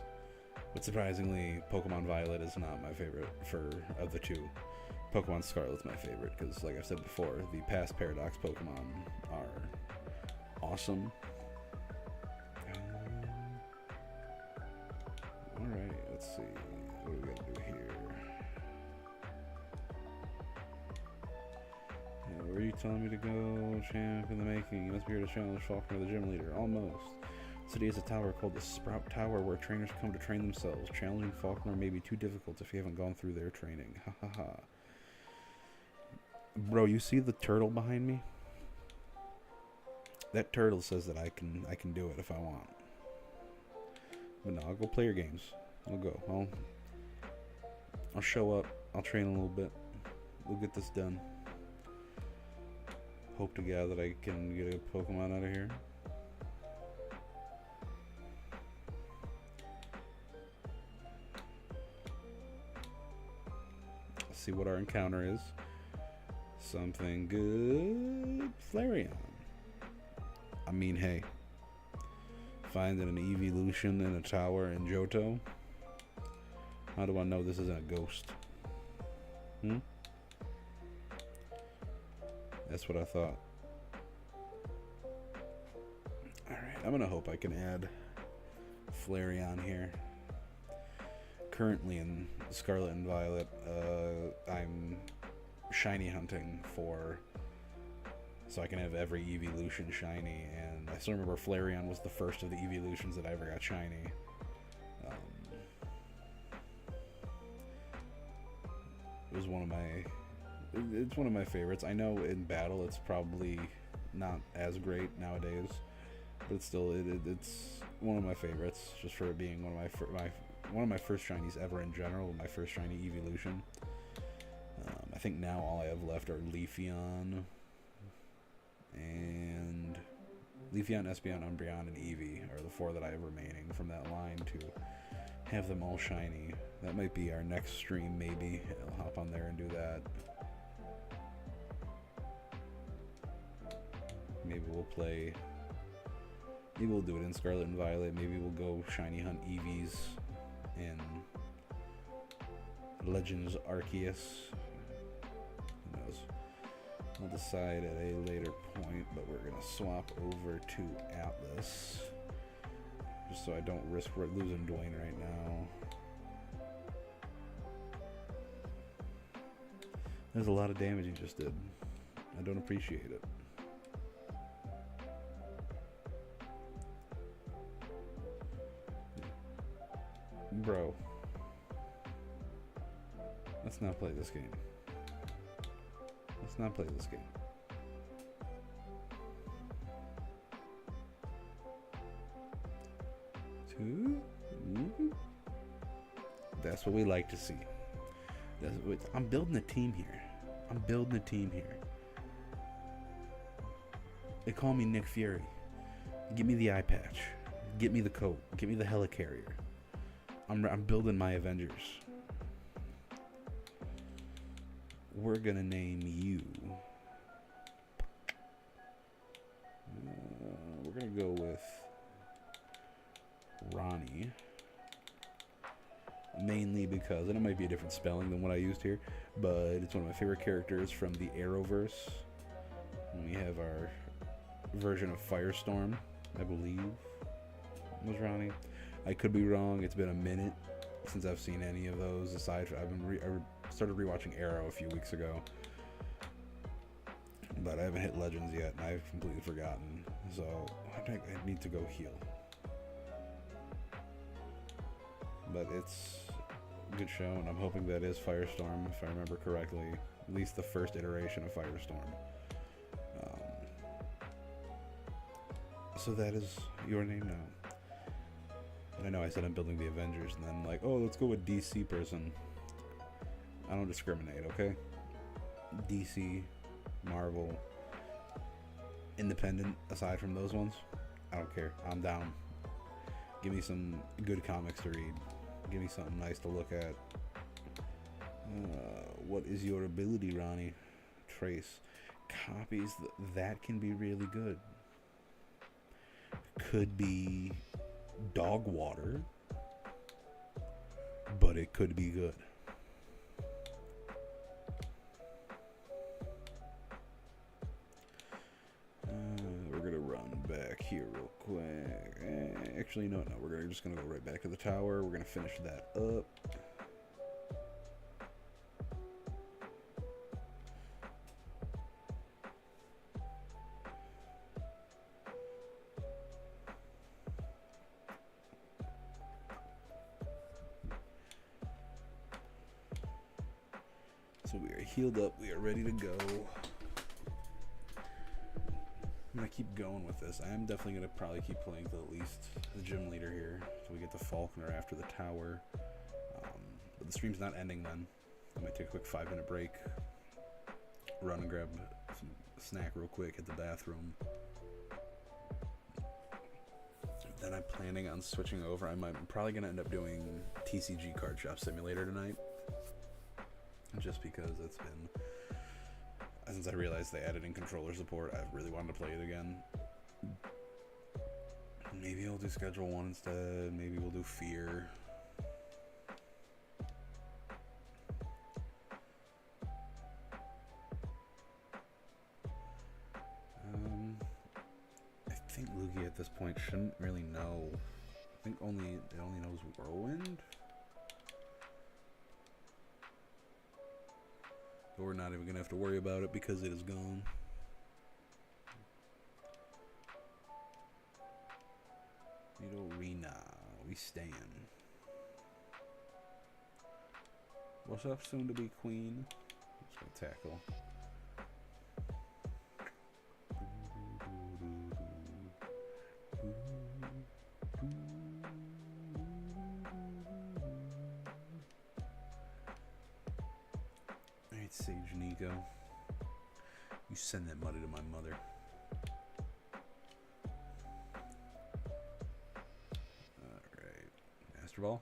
But surprisingly, Pokemon Violet is not my favorite of the two. Pokemon Scarlet's my favorite because, like I've said before, the past Paradox Pokemon are awesome. Alright, let's see. What do we gotta do here? Where are you telling me to go? Champ in the making. You must be here to challenge Faulkner, the gym leader. Almost. The city has a tower called the Sprout Tower where trainers come to train themselves. Challenging Faulkner may be too difficult if you haven't gone through their training. Ha ha ha. Bro, you see the turtle behind me? That turtle says that I can do it if I want. But no, I'll go play your games. I'll go. I'll show up. I'll train a little bit. We'll get this done. Hope to God that I can get a Pokemon out of here. Let's see what our encounter is. Something good. Flareon. I mean, hey. Finding an evolution in a tower in Johto. How do I know this isn't a ghost? That's what I thought. Alright, I'm gonna hope I can add Flareon here. Currently in Scarlet and Violet, I'm shiny hunting so I can have every evolution shiny, and I still remember Flareon was the first of the evolutions that I ever got shiny. It was it's one of my favorites. I know in battle it's probably not as great nowadays, but it's still it's one of my favorites, just for it being one of my first shinies ever in general, my first shiny evolution. I think now all I have left are Leafeon, Espeon, Umbreon, and Eevee are the 4 that I have remaining from that line to have them all shiny. That might be our next stream, maybe. I'll hop on there and do that. Maybe we'll do it in Scarlet and Violet. Maybe we'll go shiny hunt Eevees in Legends Arceus. Who knows? We'll decide at a later point, but we're gonna swap over to Atlas just so I don't risk losing Dwayne right now. There's a lot of damage he just did. I don't appreciate it. Bro, let's not play this game. Let's not play this game. That's what we like to see. I'm building a team here. They call me Nick Fury. Give me the eye patch. Get me the coat. Get me the helicarrier. I'm building my Avengers. We're gonna name you. We're gonna go with Ronnie. Mainly because, and it might be a different spelling than what I used here, but it's one of my favorite characters from the Arrowverse. And we have our version of Firestorm, I believe, was Ronnie. I could be wrong. It's been a minute since I've seen any of those. Aside from I started rewatching Arrow a few weeks ago, but I haven't hit Legends yet, and I've completely forgotten. So I need to go heal. But it's a good show, and I'm hoping that is Firestorm, if I remember correctly. At least the first iteration of Firestorm. So that is your name now. And I know I said I'm building the Avengers, and then like, oh, let's go with DC person. I don't discriminate, okay? DC, Marvel, independent, aside from those ones, I don't care. I'm down. Give me some good comics to read. Give me something nice to look at. What is your ability, Ronnie? Trace. copies, that can be really good. Could be dog water, but it could be good. We're gonna run back here real quick. Actually, no, we're just gonna go right back to the tower. We're gonna finish that up. So we are healed up. We are ready to go. I'm going to keep going with this. I am definitely going to probably keep playing to at least the gym leader here. So we get the Falconer after the tower. But the stream's not ending then. I might take a quick 5-minute break. Run and grab some snack real quick. Hit the bathroom. Then I'm planning on switching over. I'm probably going to end up doing TCG Card Shop Simulator tonight. Just because it's been, since I realized they added in controller support, I've really wanted to play it again. Maybe I'll do Schedule 1 instead. Maybe we'll do Fear. I think Lugia at this point shouldn't really know. I think it only knows Whirlwind. But we're not even going to have to worry about it because it is gone. Midorina, we stand. What's up, soon to be queen? Let's go tackle. Alright, Sage Nico. You send that money to my mother. Alright. Master Ball?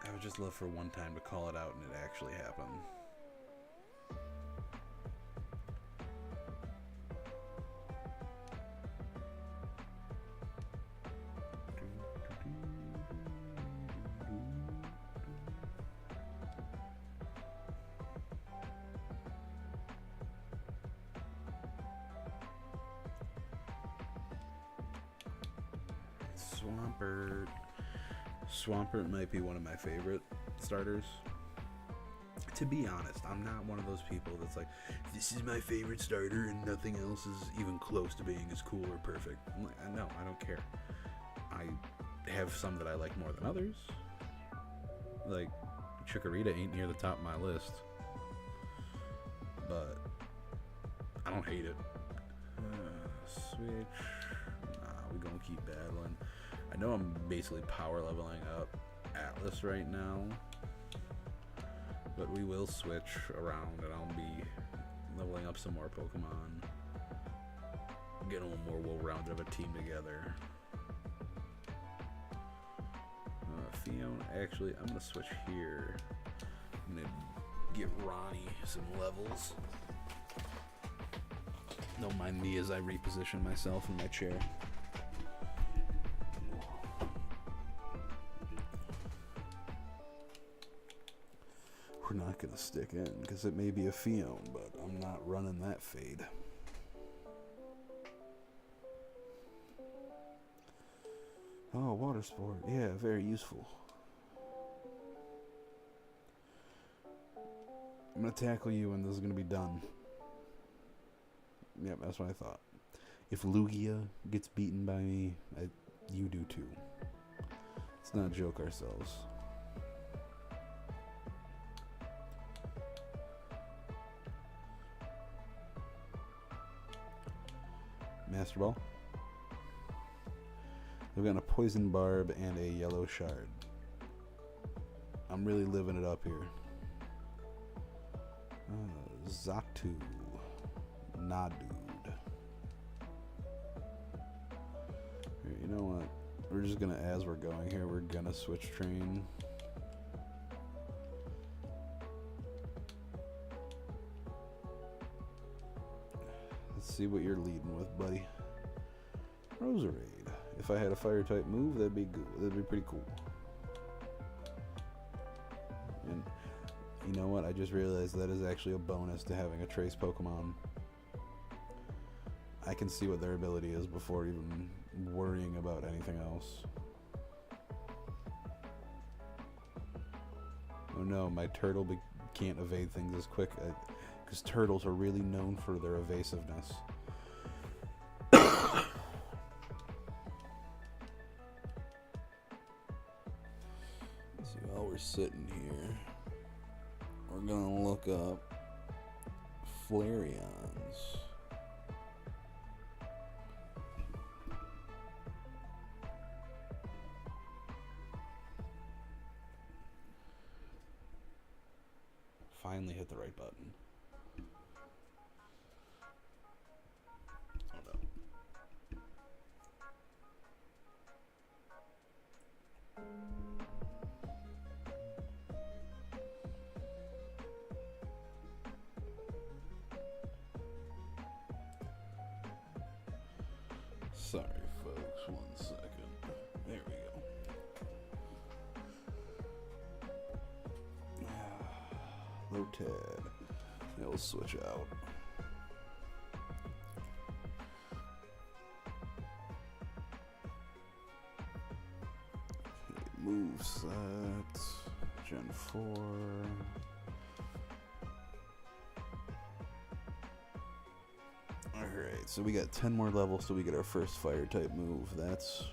I would just love for one time to call it out and it actually happened. Swampert might be one of my favorite starters. To be honest, I'm not one of those people that's like, this is my favorite starter and nothing else is even close to being as cool or perfect. I'm like, no, I don't care. I have some that I like more than others. Like, Chikorita ain't near the top of my list. But I don't hate it. Switch. Nah, we gonna keep battling. I know I'm basically power leveling up Atlas right now, but we will switch around and I'll be leveling up some more Pokemon, getting a little more well-rounded of a team together. Fiona, actually, I'm gonna switch here. I'm gonna get Ronnie some levels. Don't mind me as I reposition myself in my chair. We're not going to stick in because it may be a Fiona, but I'm not running that fade. Oh, water sport. Yeah, very useful. I'm going to tackle you and this is going to be done. Yep, that's what I thought. If Lugia gets beaten by me, you do too. Let's not joke ourselves. Master Ball. We've got a Poison Barb and a Yellow Shard. I'm really living it up here. Xatu. Nadude. You know what? We're just gonna, as we're going here, we're gonna switch train. see what you're leading with, buddy. Roserade. If I had a fire type move, that'd be good. That'd be pretty cool. And you know what? I just realized that is actually a bonus to having a trace Pokemon. I can see what their ability is before even worrying about anything else. Oh no, my turtle can't evade things as quick, because turtles are really known for their evasiveness. See, while we're sitting here, we're gonna look up Flareons. Finally hit the right button. Oh no. Sorry, folks. 1 second. There we go. Lotad. It'll switch out. Okay, moveset. Gen 4. Alright, so we got 10 more levels till we get our first fire type move. That's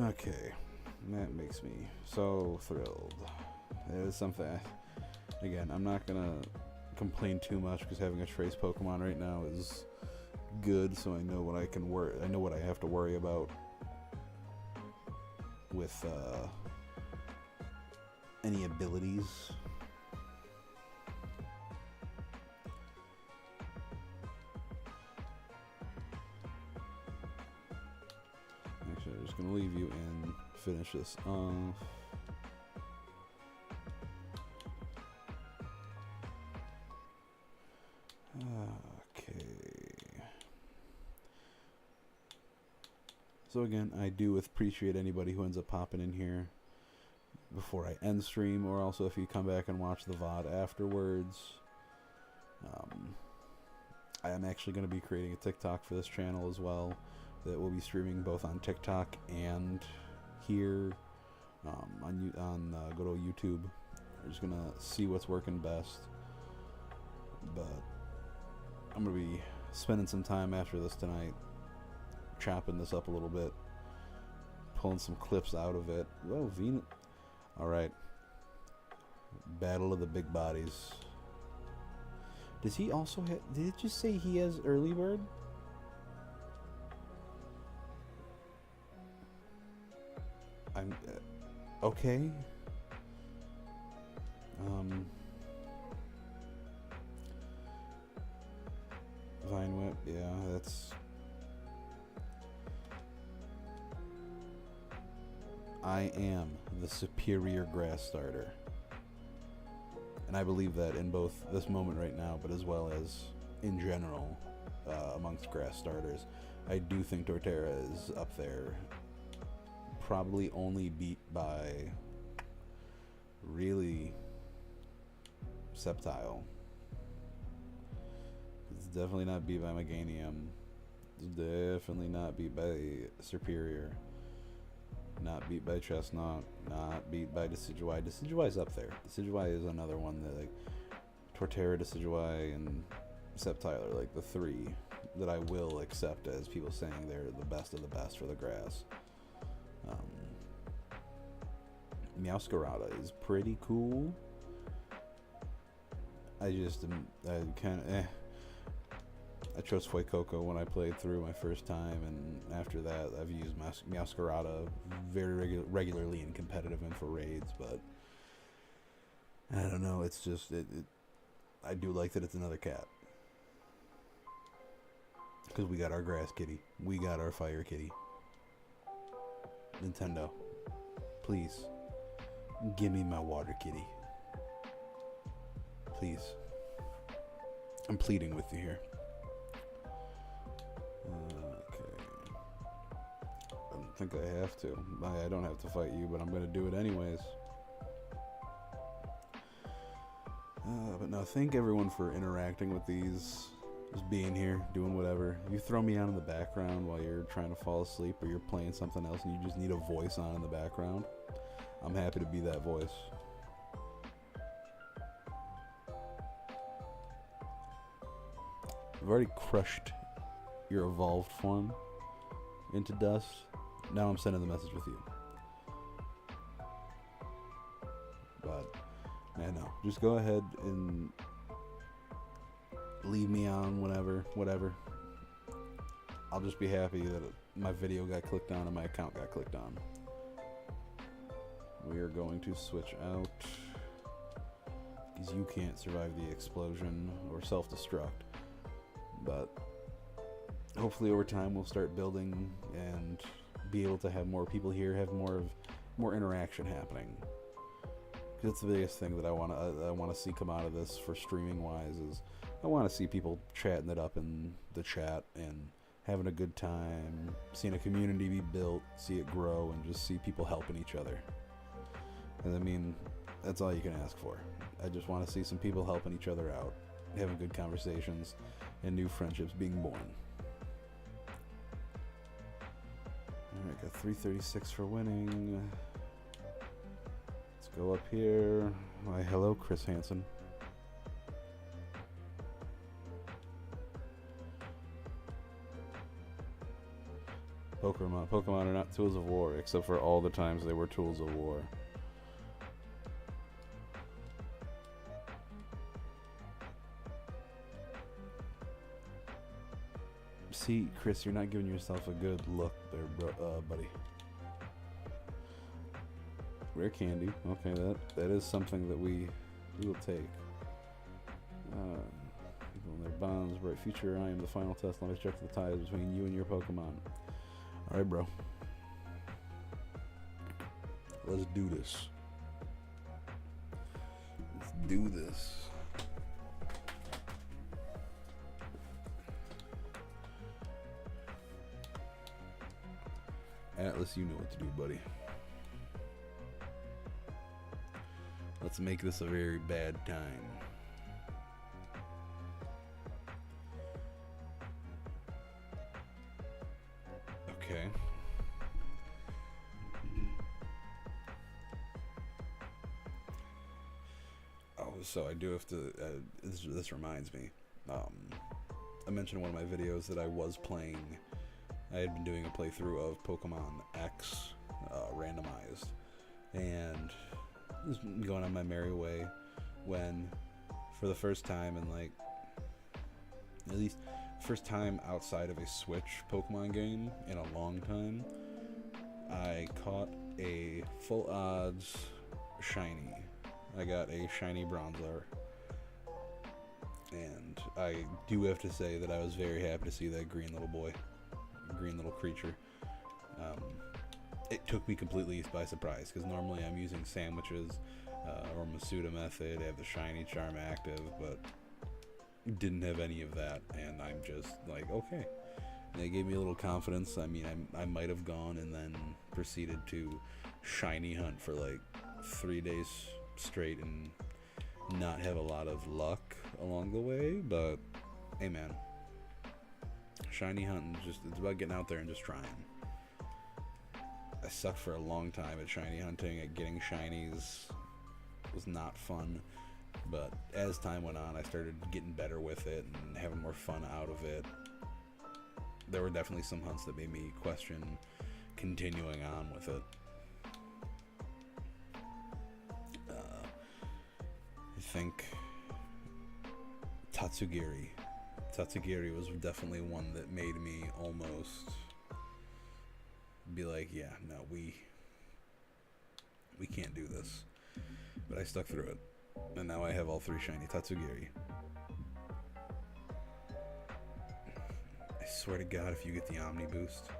okay. That makes me so thrilled. It is something. Again, I'm not gonna complain too much because having a trace Pokemon right now is good, so I know what I can worry. I know what I have to worry about with any abilities. Actually, I'm just gonna leave you and finish this off. So again, I do appreciate anybody who ends up popping in here before I end stream, or also if you come back and watch the VOD afterwards. I am actually going to be creating a TikTok for this channel as well that will be streaming both on TikTok and here on good old YouTube. We're just going to see what's working best. But I'm going to be spending some time after this tonight chopping this up a little bit, pulling some clips out of it. Oh, Venus. Alright. Battle of the big bodies. Does he also have... Did it just say he has early bird? I'm... okay. Vine Whip, yeah, that's... I am the superior grass starter. And I believe that in both this moment right now, but as well as in general amongst grass starters. I do think Torterra is up there. Probably only beat by really Sceptile. It's definitely not beat by Meganium. It's definitely not beat by Superior. Not beat by Chestnut. Not beat by Decidueye. Decidueye's up there. Decidueye is another one that, like, Torterra, Decidueye, and Sceptile are like the three that I will accept as people saying they're the best of the best for the grass. Meowscarada is pretty cool. I kind of I chose Fuecoco when I played through my first time, and after that I've used Meowscarada very regularly in competitive and for raids, but I don't know, it's just I do like that it's another cat, because we got our grass kitty, we got our fire kitty. Nintendo, please give me my water kitty, please. I'm pleading with you here. Okay. I don't think I have to. I don't have to fight you, but I'm going to do it anyways. But no, thank everyone for interacting with these. Just being here, doing whatever. You throw me on in the background while you're trying to fall asleep or you're playing something else and you just need a voice on in the background. I'm happy to be that voice. I've already crushed your evolved form into dust. Now I'm sending the message with you. But, man, no. Just go ahead and leave me on whatever. I'll just be happy that my video got clicked on and my account got clicked on. We are going to switch out because you can't survive the explosion or self-destruct. But hopefully over time we'll start building and be able to have more people here, have more interaction happening. That's the biggest thing that I want to see come out of this for streaming wise is I want to see people chatting it up in the chat and having a good time, seeing a community be built, see it grow, and just see people helping each other. And I mean, that's all you can ask for. I just want to see some people helping each other out, having good conversations, and new friendships being born. Alright, got 336 for winning. Let's go up here. Why, hello, Chris Hansen. Pokemon are not tools of war, except for all the times they were tools of war. See, Chris, you're not giving yourself a good look there, buddy. Rare candy. Okay, that is something that we will take. People and their bonds, bright future. I am the final test. Let me check the ties between you and your Pokemon. All right, bro. Let's do this. Let's do this. Atlas, you know what to do, buddy. Let's make this a very bad time. Okay. Oh, so I do have to. This reminds me. I mentioned in one of my videos that I was playing. I had been doing a playthrough of Pokemon X, randomized, and just going on my merry way when, for the first time in like, at least first time outside of a Switch Pokemon game in a long time, I caught a full odds shiny. I got a shiny Bronzor, and I do have to say that I was very happy to see that green little creature. It took me completely by surprise because normally I'm using sandwiches or Masuda method. I have the shiny charm active, but didn't have any of that, and I'm just like, okay. And they gave me a little confidence. I mean, I might have gone and then proceeded to shiny hunt for like 3 days straight and not have a lot of luck along the way, but hey man, shiny hunting, it's about getting out there and just trying. I sucked for a long time at shiny hunting. At getting shinies was not fun, but as time went on, I started getting better with it and having more fun out of it. There were definitely some hunts that made me question continuing on with it. I think Tatsugiri was definitely one that made me almost be like, yeah, no, we can't do this. But I stuck through it, and now I have all 3 shiny Tatsugiri. I swear to God, if you get the Omni Boost,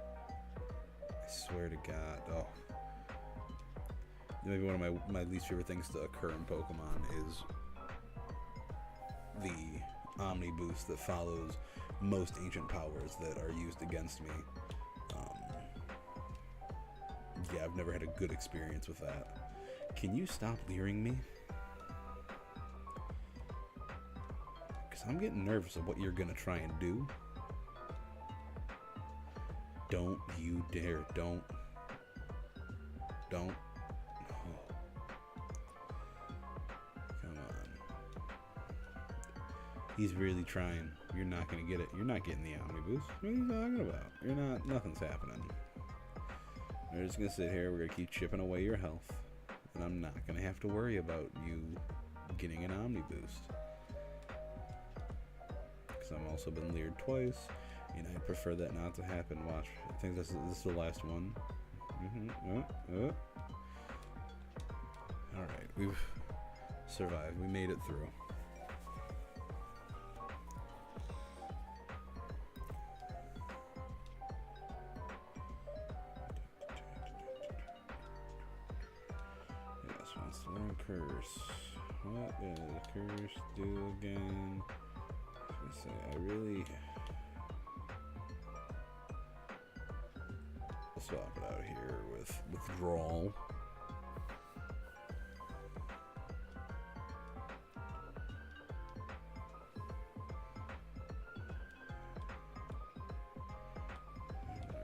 I swear to God, oh. Maybe one of my least favorite things to occur in Pokemon is the Omni boost that follows most ancient powers that are used against me. Yeah, I've never had a good experience with that. Can you stop leering me? Because I'm getting nervous of what you're going to try and do. Don't you dare. Don't. No. Come on. He's really trying. You're not going to get it. You're not getting the Omni boost. What are you talking about? You're not. Nothing's happening. We're just going to sit here. We're going to keep chipping away your health. And I'm not going to have to worry about you getting an Omni boost. Because I've also been leered twice. And I'd prefer that not to happen. Watch. I think this is the last one. Alright, we've survived. We made it through. Yes, wants to learn curse. What does curse do again? I was gonna say, I really... I'll swap it out here with withdrawal.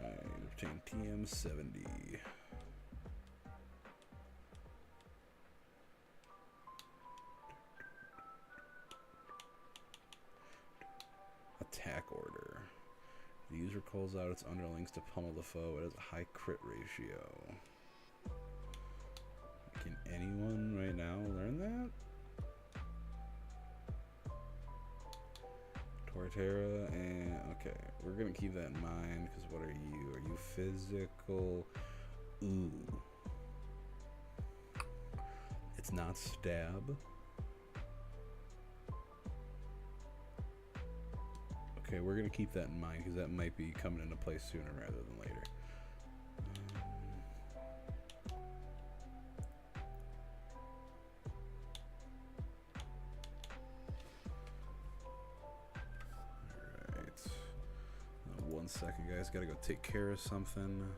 Alright, obtain TM70. Attack order. The user calls out its underlings to pummel the foe. It has a high crit ratio. Can anyone right now learn that? Torterra and... Okay, we're going to keep that in mind, because what are you? Are you physical? Ooh. It's not stab. Okay, we're going to keep that in mind because that might be coming into play sooner rather than later. Alright. 1 second, guys. Got to go take care of something.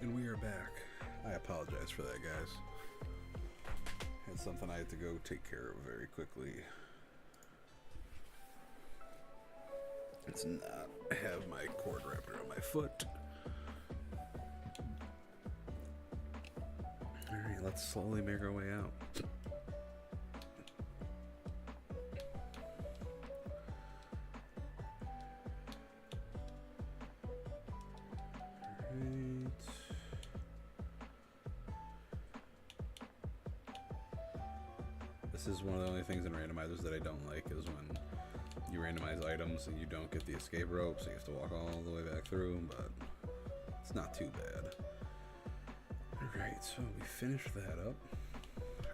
And we are back. I apologize for that, guys. Had something I had to go take care of very quickly. Let's not have my cord wrapped around my foot. Alright, let's slowly make our way out. This is one of the only things in randomizers that I don't like, is when you randomize items and you don't get the escape rope, so you have to walk all the way back through, but it's not too bad. Alright, so we finished that up.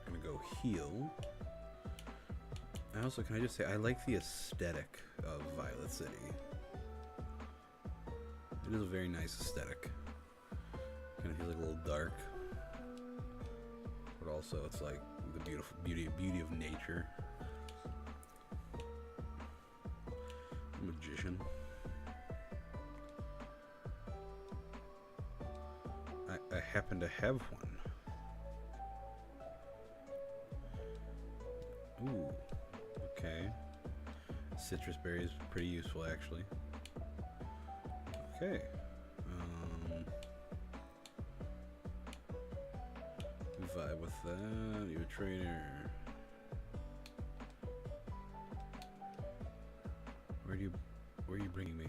I'm gonna go heal. Also, can I just say, I like the aesthetic of Violet City. It is a very nice aesthetic. Kind of feels like a little dark, but also it's like the beautiful beauty of nature. Magician. I happen to have one. Ooh, okay. Citrus berry is pretty useful, actually. Okay. Vibe with that. You a trainer. Where are you bringing me?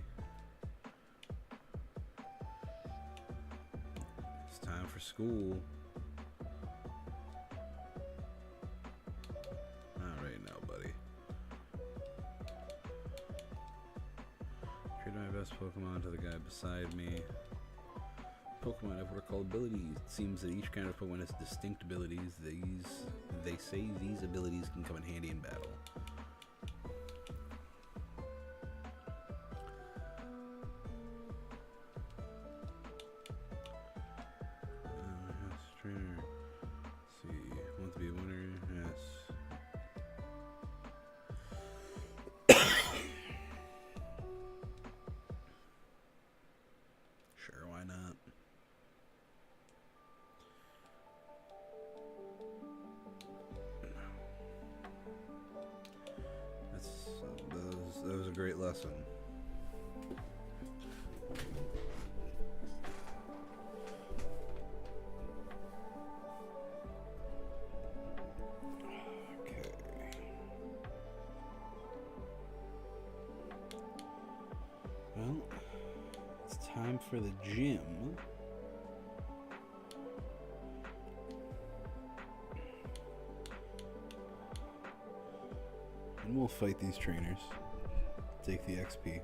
It's time for school. Alright now, buddy. Trade my best Pokemon to the guy beside me. Pokemon have what are called abilities. It seems that each kind of Pokemon has distinct abilities. They say these abilities can come in handy in battle. Yes, trainer. Let's see, want to be a winner? Yes. Sure, why not? That was a great lesson. Okay. Well, it's time for the gym. And we'll fight these trainers. Take the XP.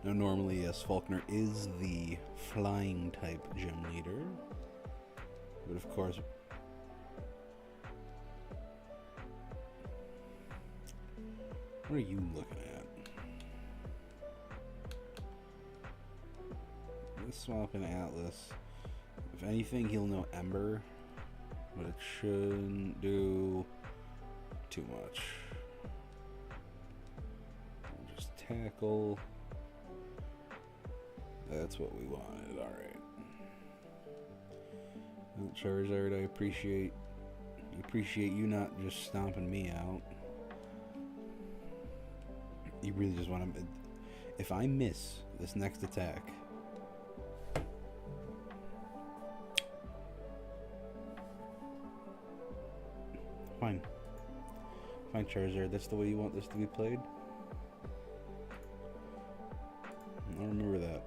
Now, normally, yes, Faulkner is the flying type gym leader. But of course, what are you looking at? Let's swap in Atlas. If anything, he'll know Ember, but it shouldn't do too much. Tackle. That's what we wanted. Alright. Well, Charizard, I appreciate you not just stomping me out. You really just want to... If I miss this next attack... Fine. Fine, Charizard. That's the way you want this to be played? I remember that.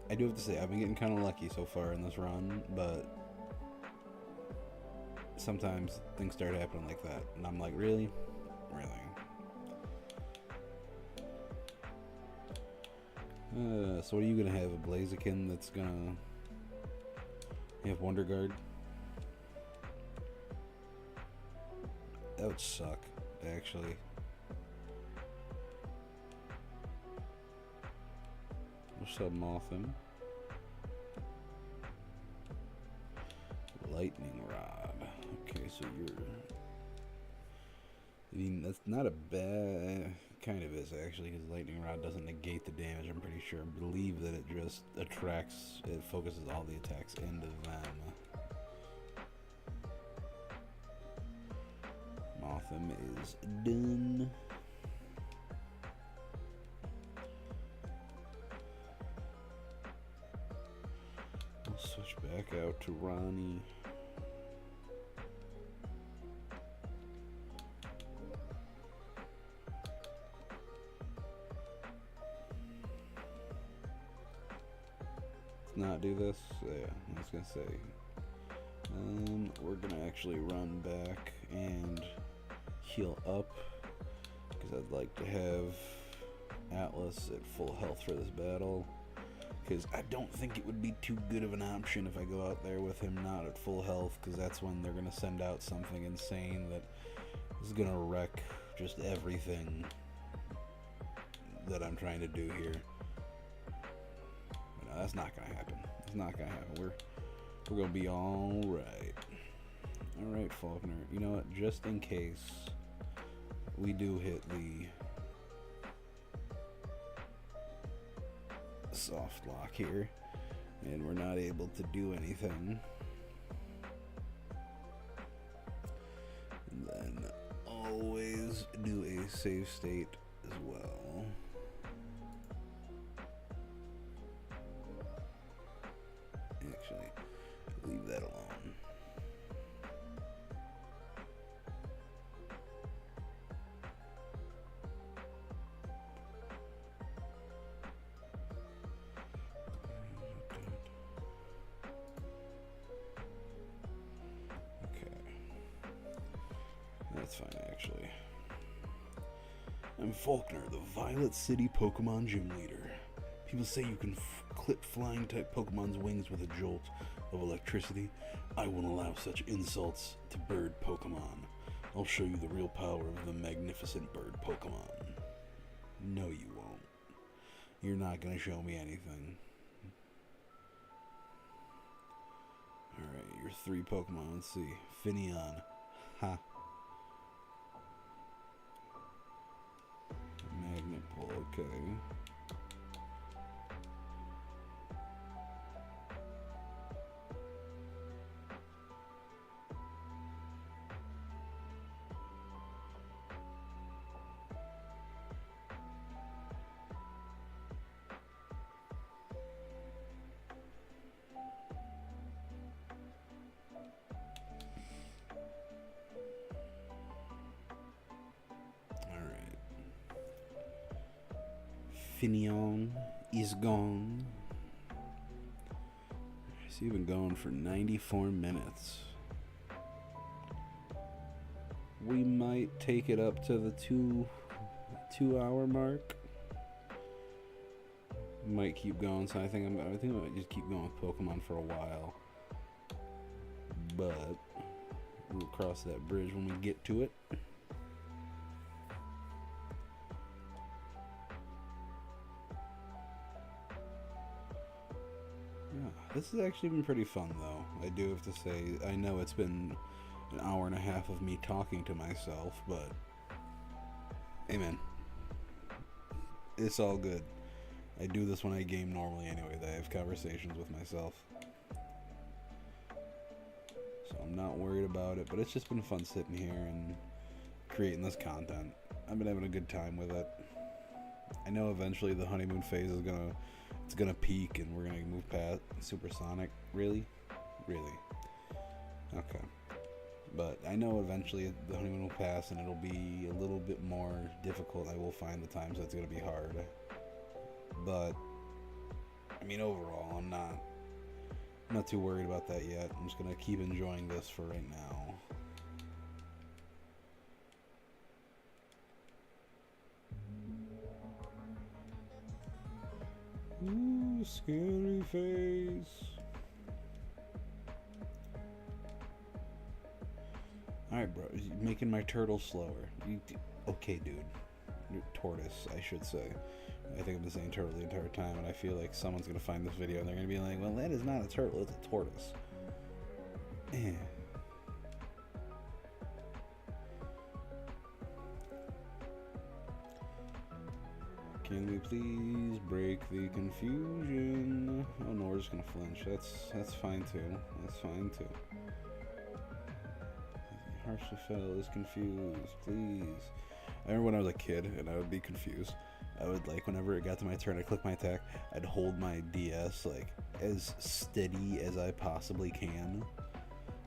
I do have to say, I've been getting kind of lucky so far in this run, but sometimes things start happening like that, and I'm like, really? Really? So what are you going to have? A Blaziken that's going to have Wonder Guard? That would suck, actually. We'll submoth him. Lightning Rod. Okay, so you're... I mean, that's not a bad... Kind of is, actually, because Lightning Rod doesn't negate the damage, I'm pretty sure. I believe that it just attracts... It focuses all the attacks into them. them is done. I'll switch back out to Ronnie. Let's not do this. Yeah, I was gonna say. We're gonna actually run back and heal up because I'd like to have Atlas at full health for this battle, because I don't think it would be too good of an option if I go out there with him not at full health, because that's when they're gonna send out something insane that is gonna wreck just everything that I'm trying to do here. But no, that's not gonna happen. It's not gonna happen. We're gonna be all right. All right, Faulkner. You know what? Just in case we do hit the soft lock here and we're not able to do anything, then always do a save state as well. Actually, leave that alone. That's fine, actually. I'm Faulkner, the Violet City Pokemon Gym Leader. People say you can clip flying type Pokemon's wings with a jolt of electricity. I won't allow such insults to bird Pokemon. I'll show you the real power of the magnificent bird Pokemon. No, you won't. You're not gonna show me anything. Alright, your 3 Pokemon. Let's see. Finneon. Ha. Magnet pull, okay. Finneon is gone. It's even going for 94 minutes. We might take it up to the two-hour mark. Might keep going, so I think I might just keep going with Pokemon for a while. But we'll cross that bridge when we get to it. This has actually been pretty fun, though. I do have to say, I know it's been an hour and a half of me talking to myself, but hey man, it's all good. I do this when I game normally anyway, that I have conversations with myself. So I'm not worried about it, but it's just been fun sitting here and creating this content. I've been having a good time with it. I know eventually the honeymoon phase is gonna peak and we're gonna move past supersonic. Really? Okay. But I know eventually the honeymoon will pass and it'll be a little bit more difficult. I will find the times that's gonna be hard. But I mean, overall, I'm not too worried about that yet. I'm just gonna keep enjoying this for right now. Ooh, scary face. Alright, bro. You're making my turtle slower. Okay, dude. Tortoise, I should say. I think I've been saying turtle the entire time, and I feel like someone's going to find this video and they're going to be like, well, that is not a turtle, it's a tortoise. Eh. Can we please break the confusion? Oh no, we're just gonna flinch. That's fine too. That's fine too. harshly fell, is confused, please. I remember when I was a kid and I would be confused. I would, like, whenever it got to my turn to click my attack, I'd hold my DS, like, as steady as I possibly can.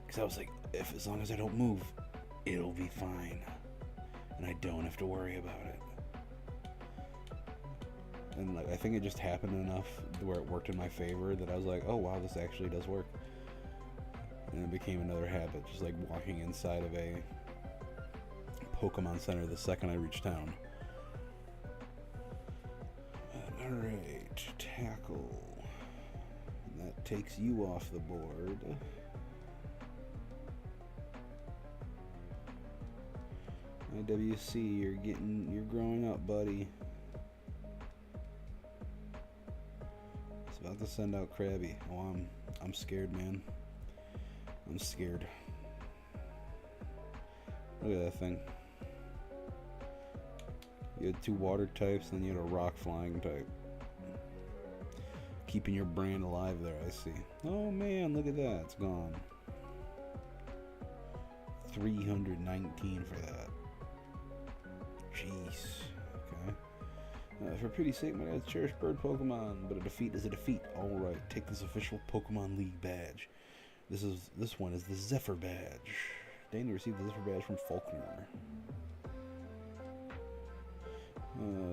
Because I was like, as long as I don't move, it'll be fine. And I don't have to worry about it. And, like, I think it just happened enough where it worked in my favor that I was like, oh, wow, this actually does work. And it became another habit, just, like, walking inside of a Pokemon Center the second I reached town. Alright, tackle. And that takes you off the board. IWC, you're growing up, buddy. It's about to send out Krabby. Oh, I'm scared, man. I'm scared. Look at that thing. You had 2 water types, and then you had a rock flying type. Keeping your brand alive there, I see. Oh man, look at that, it's gone. 319 for that. Jeez. Okay. For pity's sake, my dad's cherished bird Pokemon, but a defeat is a defeat. Alright, take this official Pokemon League badge. This one is the Zephyr badge. Dane received the Zephyr badge from Faulkner.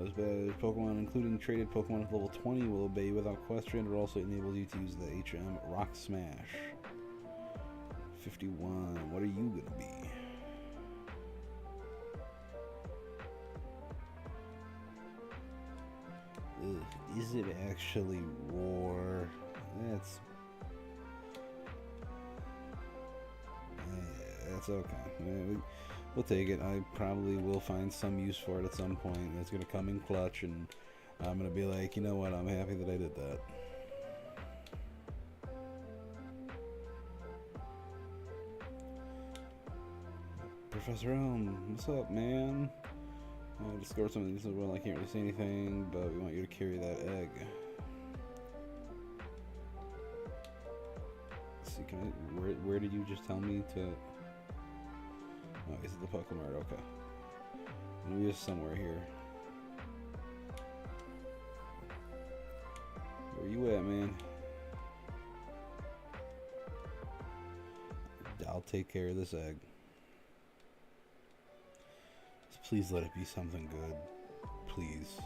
This badge, Pokemon, including traded Pokemon at level 20, will obey you without question. It also enables you to use the HM Rock Smash. 51. What are you gonna be? Ugh, is it actually Roar? That's okay. We'll take it. I probably will find some use for it at some point. It's going to come in clutch, and I'm going to be like, you know what, I'm happy that I did that. Professor Elm, what's up, man? I discovered something. This is, well, I can't really say anything, but we want you to carry that egg. Let's see, where did you just tell me to... Oh, is it the Pokemon? Okay. Maybe it's somewhere here. Where you at, man? I'll take care of this egg. Just please let it be something good. Please.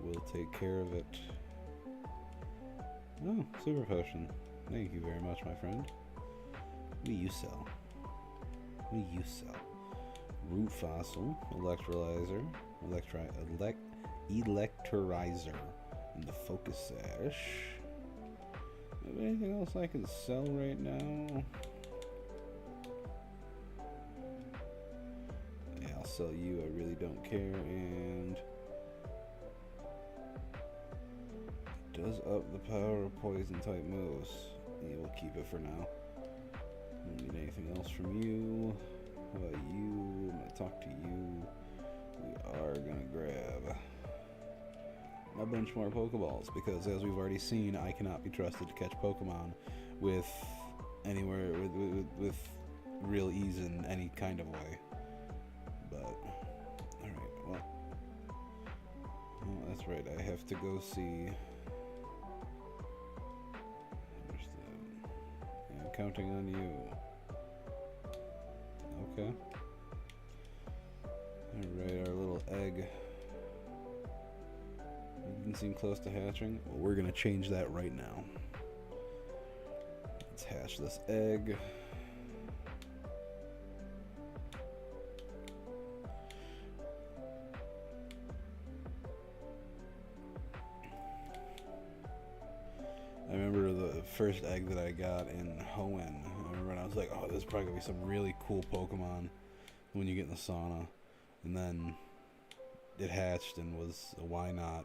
We'll take care of it. Oh, Super Potion. Thank you very much, my friend. What do you sell? What do you sell? Root Fossil, Electrolyzer, Electorizer, and the Focus Sash. Is there anything else I can sell right now? Yeah, I'll sell you, I really don't care, and... does up the power of poison type moves. Yeah, we'll keep it for now. Don't need anything else from you. How about you? I'm gonna talk to you. We are gonna grab a bunch more Pokeballs because, as we've already seen, I cannot be trusted to catch Pokemon with real ease in any kind of way. But alright, well, that's right. I have to go see. Counting on you. Okay. Alright, our little egg didn't seem close to hatching. Well, we're gonna change that right now. Let's hatch this egg. I remember the first egg that I got in Hoenn. I remember when I was like, oh, this is probably going to be some really cool Pokemon when you get in the sauna. And then it hatched and was a why not.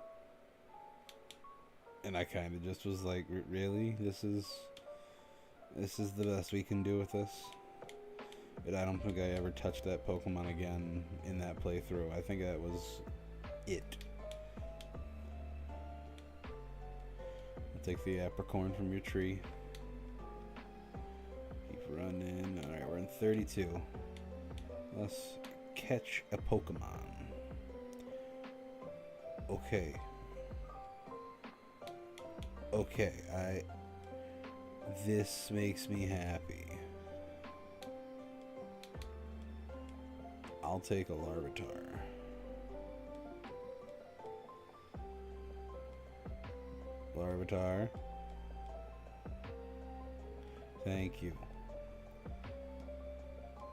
And I kind of just was like, really? This is the best we can do with this? And I don't think I ever touched that Pokemon again in that playthrough. I think that was it. Take the apricorn from your tree. Keep running. Alright, we're in 32. Let's catch a Pokemon. Okay. Okay, this makes me happy. I'll take a Larvitar. Larvitar. Thank you.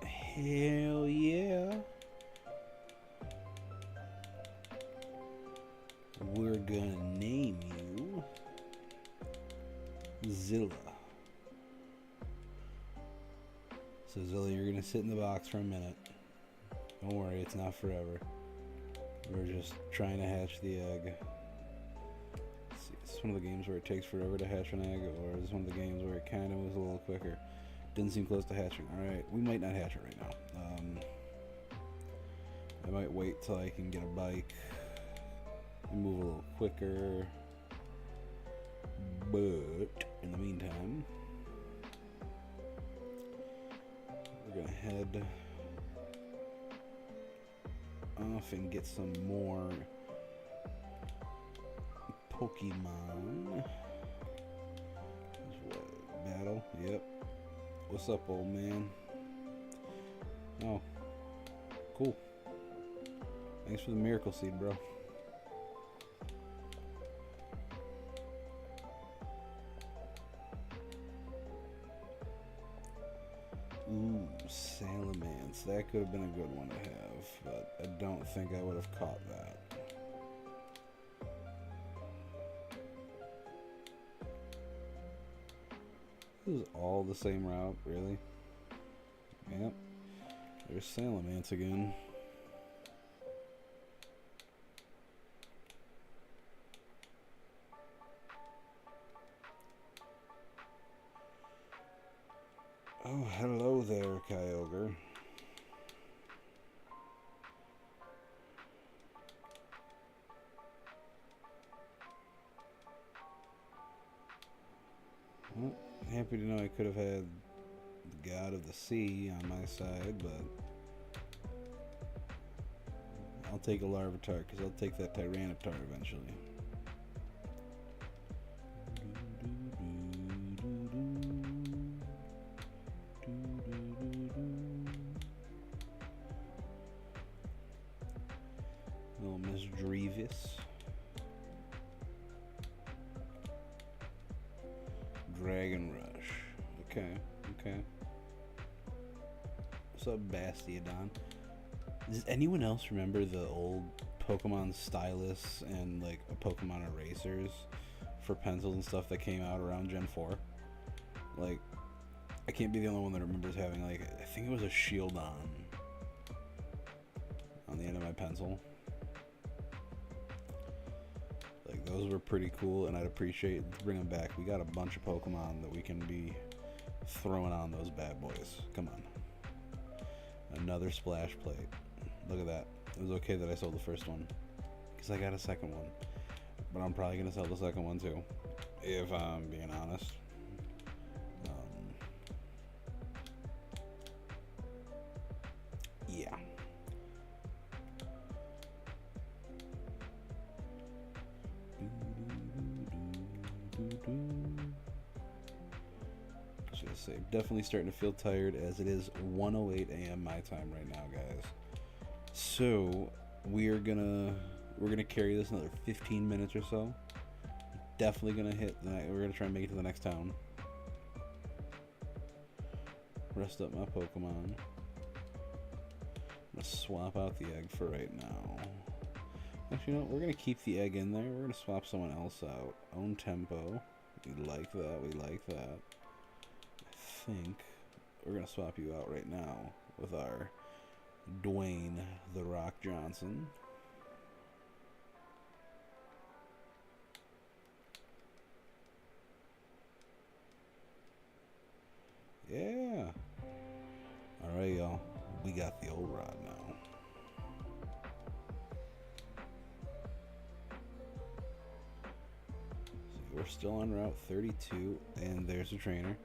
Hell yeah. We're gonna name you Zilla. So Zilla, you're gonna sit in the box for a minute. Don't worry, it's not forever. We're just trying to hatch the egg. Let's see, it's one of the games where it takes forever to hatch an egg, or is one of the games where it kind of moves a little quicker. Didn't seem close to hatching. Alright, we might not hatch it right now. I might wait till I can get a bike and move a little quicker. But in the meantime, we're gonna head off and get some more Pokemon. Battle, yep. What's up, old man? Oh, cool. Thanks for the miracle seed, bro. Ooh, Salamence. That could have been a good one to have, but I don't think I would have caught that. This is all the same route, really? Yep. There's Salamence again. Oh, hello there, Kyogre. Well, happy to know I could have had the God of the Sea on my side, but I'll take a Larvitar, because I'll take that Tyranitar eventually. Little Miss Drevis. Dragon Rush. Okay, okay. What's up, Bastiodon? Does anyone else remember the old Pokemon stylus and like Pokemon erasers for pencils and stuff that came out around Gen 4? Like, I can't be the only one that remembers having, like, I think it was a shield on the end of my pencil. Like, those were pretty cool, and I'd appreciate bringing them back. We got a bunch of Pokemon that we can be throwing on those bad boys. Come on. Another splash plate. Look at that. It was okay that I sold the first one, because I got a second one. But I'm probably going to sell the second one too, if I'm being honest. Yeah. Just say, definitely starting to feel tired, as it is 1:08 a.m. my time right now, guys. So we're gonna carry this another 15 minutes or so. Definitely gonna hit we're gonna try and make it to the next town. Rest up my Pokemon. I'm gonna swap out the egg for right now. Actually, you know what? We're gonna keep the egg in there. We're gonna swap someone else out. Own tempo. We like that. We like that. I think we're gonna swap you out right now with our Dwayne The Rock Johnson. Yeah. All right, y'all. We got the old rod now. So we're still on Route 32, and there's a trainer.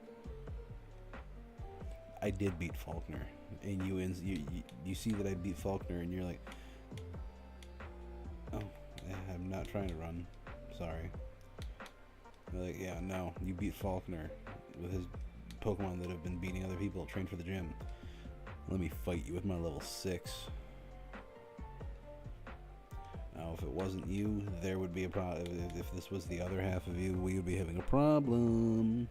I did beat Faulkner, and you see that I beat Faulkner, and you're like, oh, I'm not trying to run. Sorry. You're like, yeah, no, you beat Faulkner with his Pokemon that have been beating other people, trained for the gym. Let me fight you with my level 6. Now, if it wasn't you, there would be a problem. If this was the other half of you, we would be having a problem.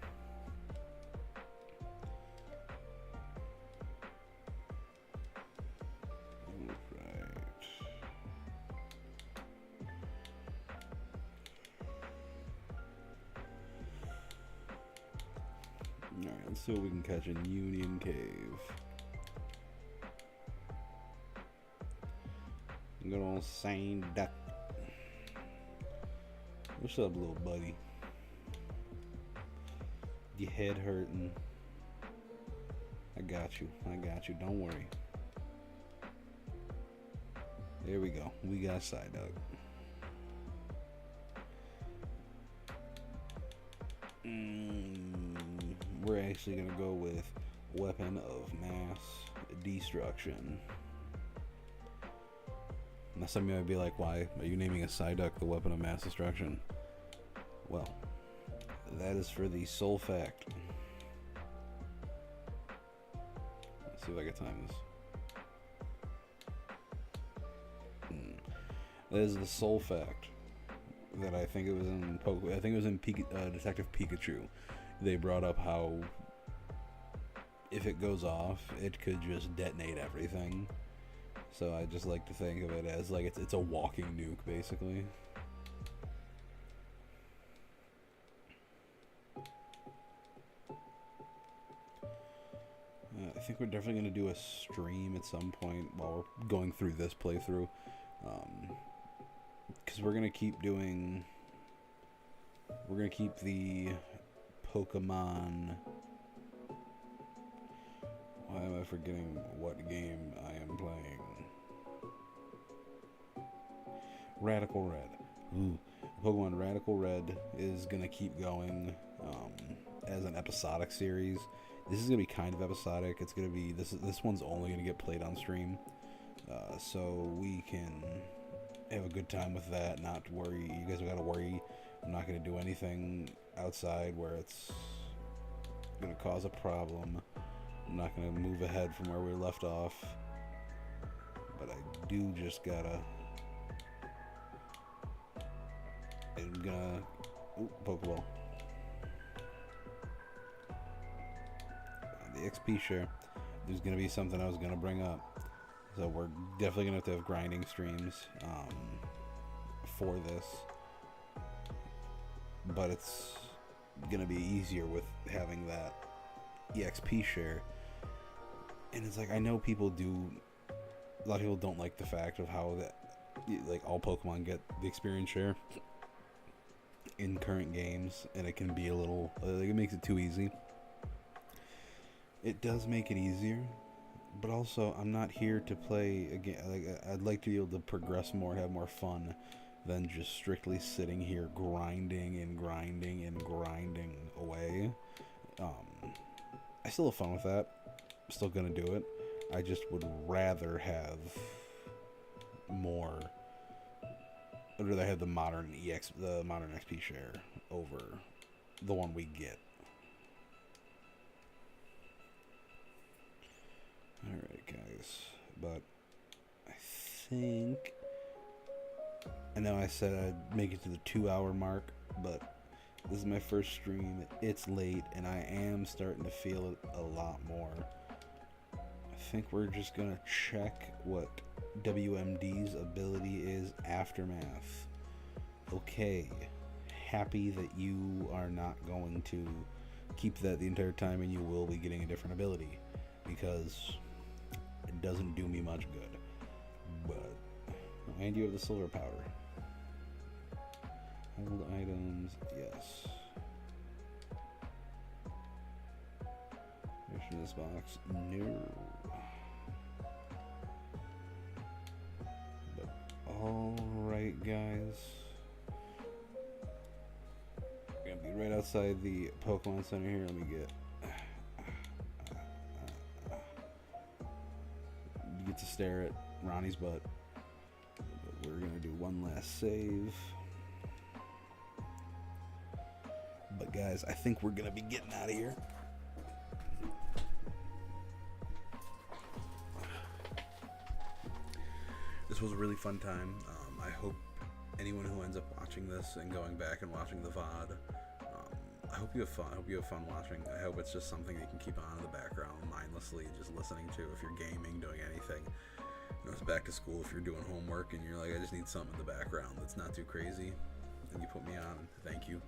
Alright, let's see what we can catch in Union Cave. Good old sane duck. What's up, little buddy? Your head hurting. I got you. Don't worry. There we go. We got Psyduck. We're actually going to go with Weapon of Mass Destruction. Now some of you might be like, why are you naming a Psyduck the Weapon of Mass Destruction? Well, that is for the sole fact. Let's see if I can time this. That is the sole fact that I think it was in Detective Pikachu. They brought up how if it goes off, it could just detonate everything. So I just like to think of it as like it's a walking nuke, basically. I think we're definitely going to do a stream at some point while we're going through this playthrough. Because we're going to keep doing... We're going to keep the Pokemon... Why am I forgetting what game I am playing? Radical Red. Ooh. Pokemon Radical Red is going to keep going as an episodic series. This is going to be kind of episodic. It's going to be... This one's only going to get played on stream. So we can have a good time with that, not to worry. You guys have got to worry. I'm not going to do anything outside where it's going to cause a problem. I'm not going to move ahead from where we left off. But I do just gotta... I'm gonna... Ooh, Pokeball. The XP share. There's gonna be something I was gonna bring up. So we're definitely gonna have to have grinding streams for this. But it's gonna be easier with having that EXP share. And it's like, I know people do... A lot of people don't like the fact of how that, like, all Pokemon get the experience share in current games, and it can be a little, like, it makes it too easy. It does make it easier, but also I'm not here to play again. Like, I'd like to be able to progress more and have more fun than just strictly sitting here grinding and grinding and grinding away. I still have fun with that. I'm still gonna do it. I just would rather have more. I'd rather have the modern XP share over the one we get. Alright, guys. But I think... I know I said I'd make it to the 2-hour mark, but this is my first stream. It's late, and I am starting to feel it a lot more. I think we're just going to check what WMD's ability is, Aftermath. Okay. Happy that you are not going to keep that the entire time, and you will be getting a different ability, because it doesn't do me much good. But, and you have the silver powder. Hold items, yes. Finish this box, no. But, alright, guys. We're gonna be right outside the Pokemon Center here. Let me get... to stare at Ronnie's butt. But we're gonna do one last save. But guys, I think we're gonna be getting out of here. This was a really fun time. I hope anyone who ends up watching this and going back and watching the VOD, I hope you have fun. I hope you have fun watching. I hope it's just something that you can keep on in the background mindlessly, just listening to. If you're gaming, doing anything, it's back to school. If you're doing homework and you're like, I just need something in the background that's not too crazy, and you put me on, thank you.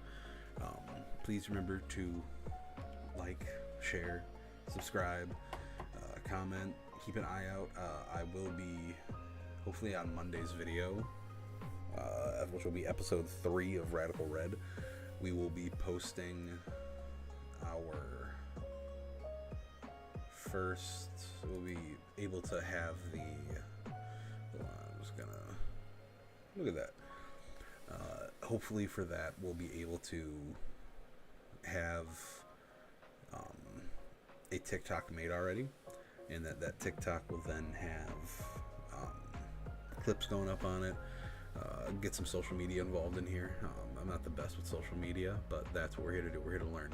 Please remember to like, share, subscribe, comment, keep an eye out. I will be hopefully on Monday's video, which will be episode 3 of Radical Red. We will be posting our first, we'll be able to have the, hold on, I'm just gonna, look at that. Hopefully for that, we'll be able to have a TikTok made already, and that TikTok will then have clips going up on it, get some social media involved in here. I'm not the best with social media, but that's what we're here to do. We're here to learn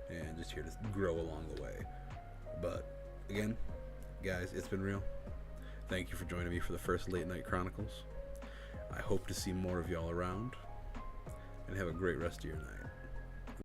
and just here to grow along the way. But again, guys, it's been real. Thank you for joining me for the first Late Night Chronicles. I hope to see more of y'all around, and have a great rest of your night.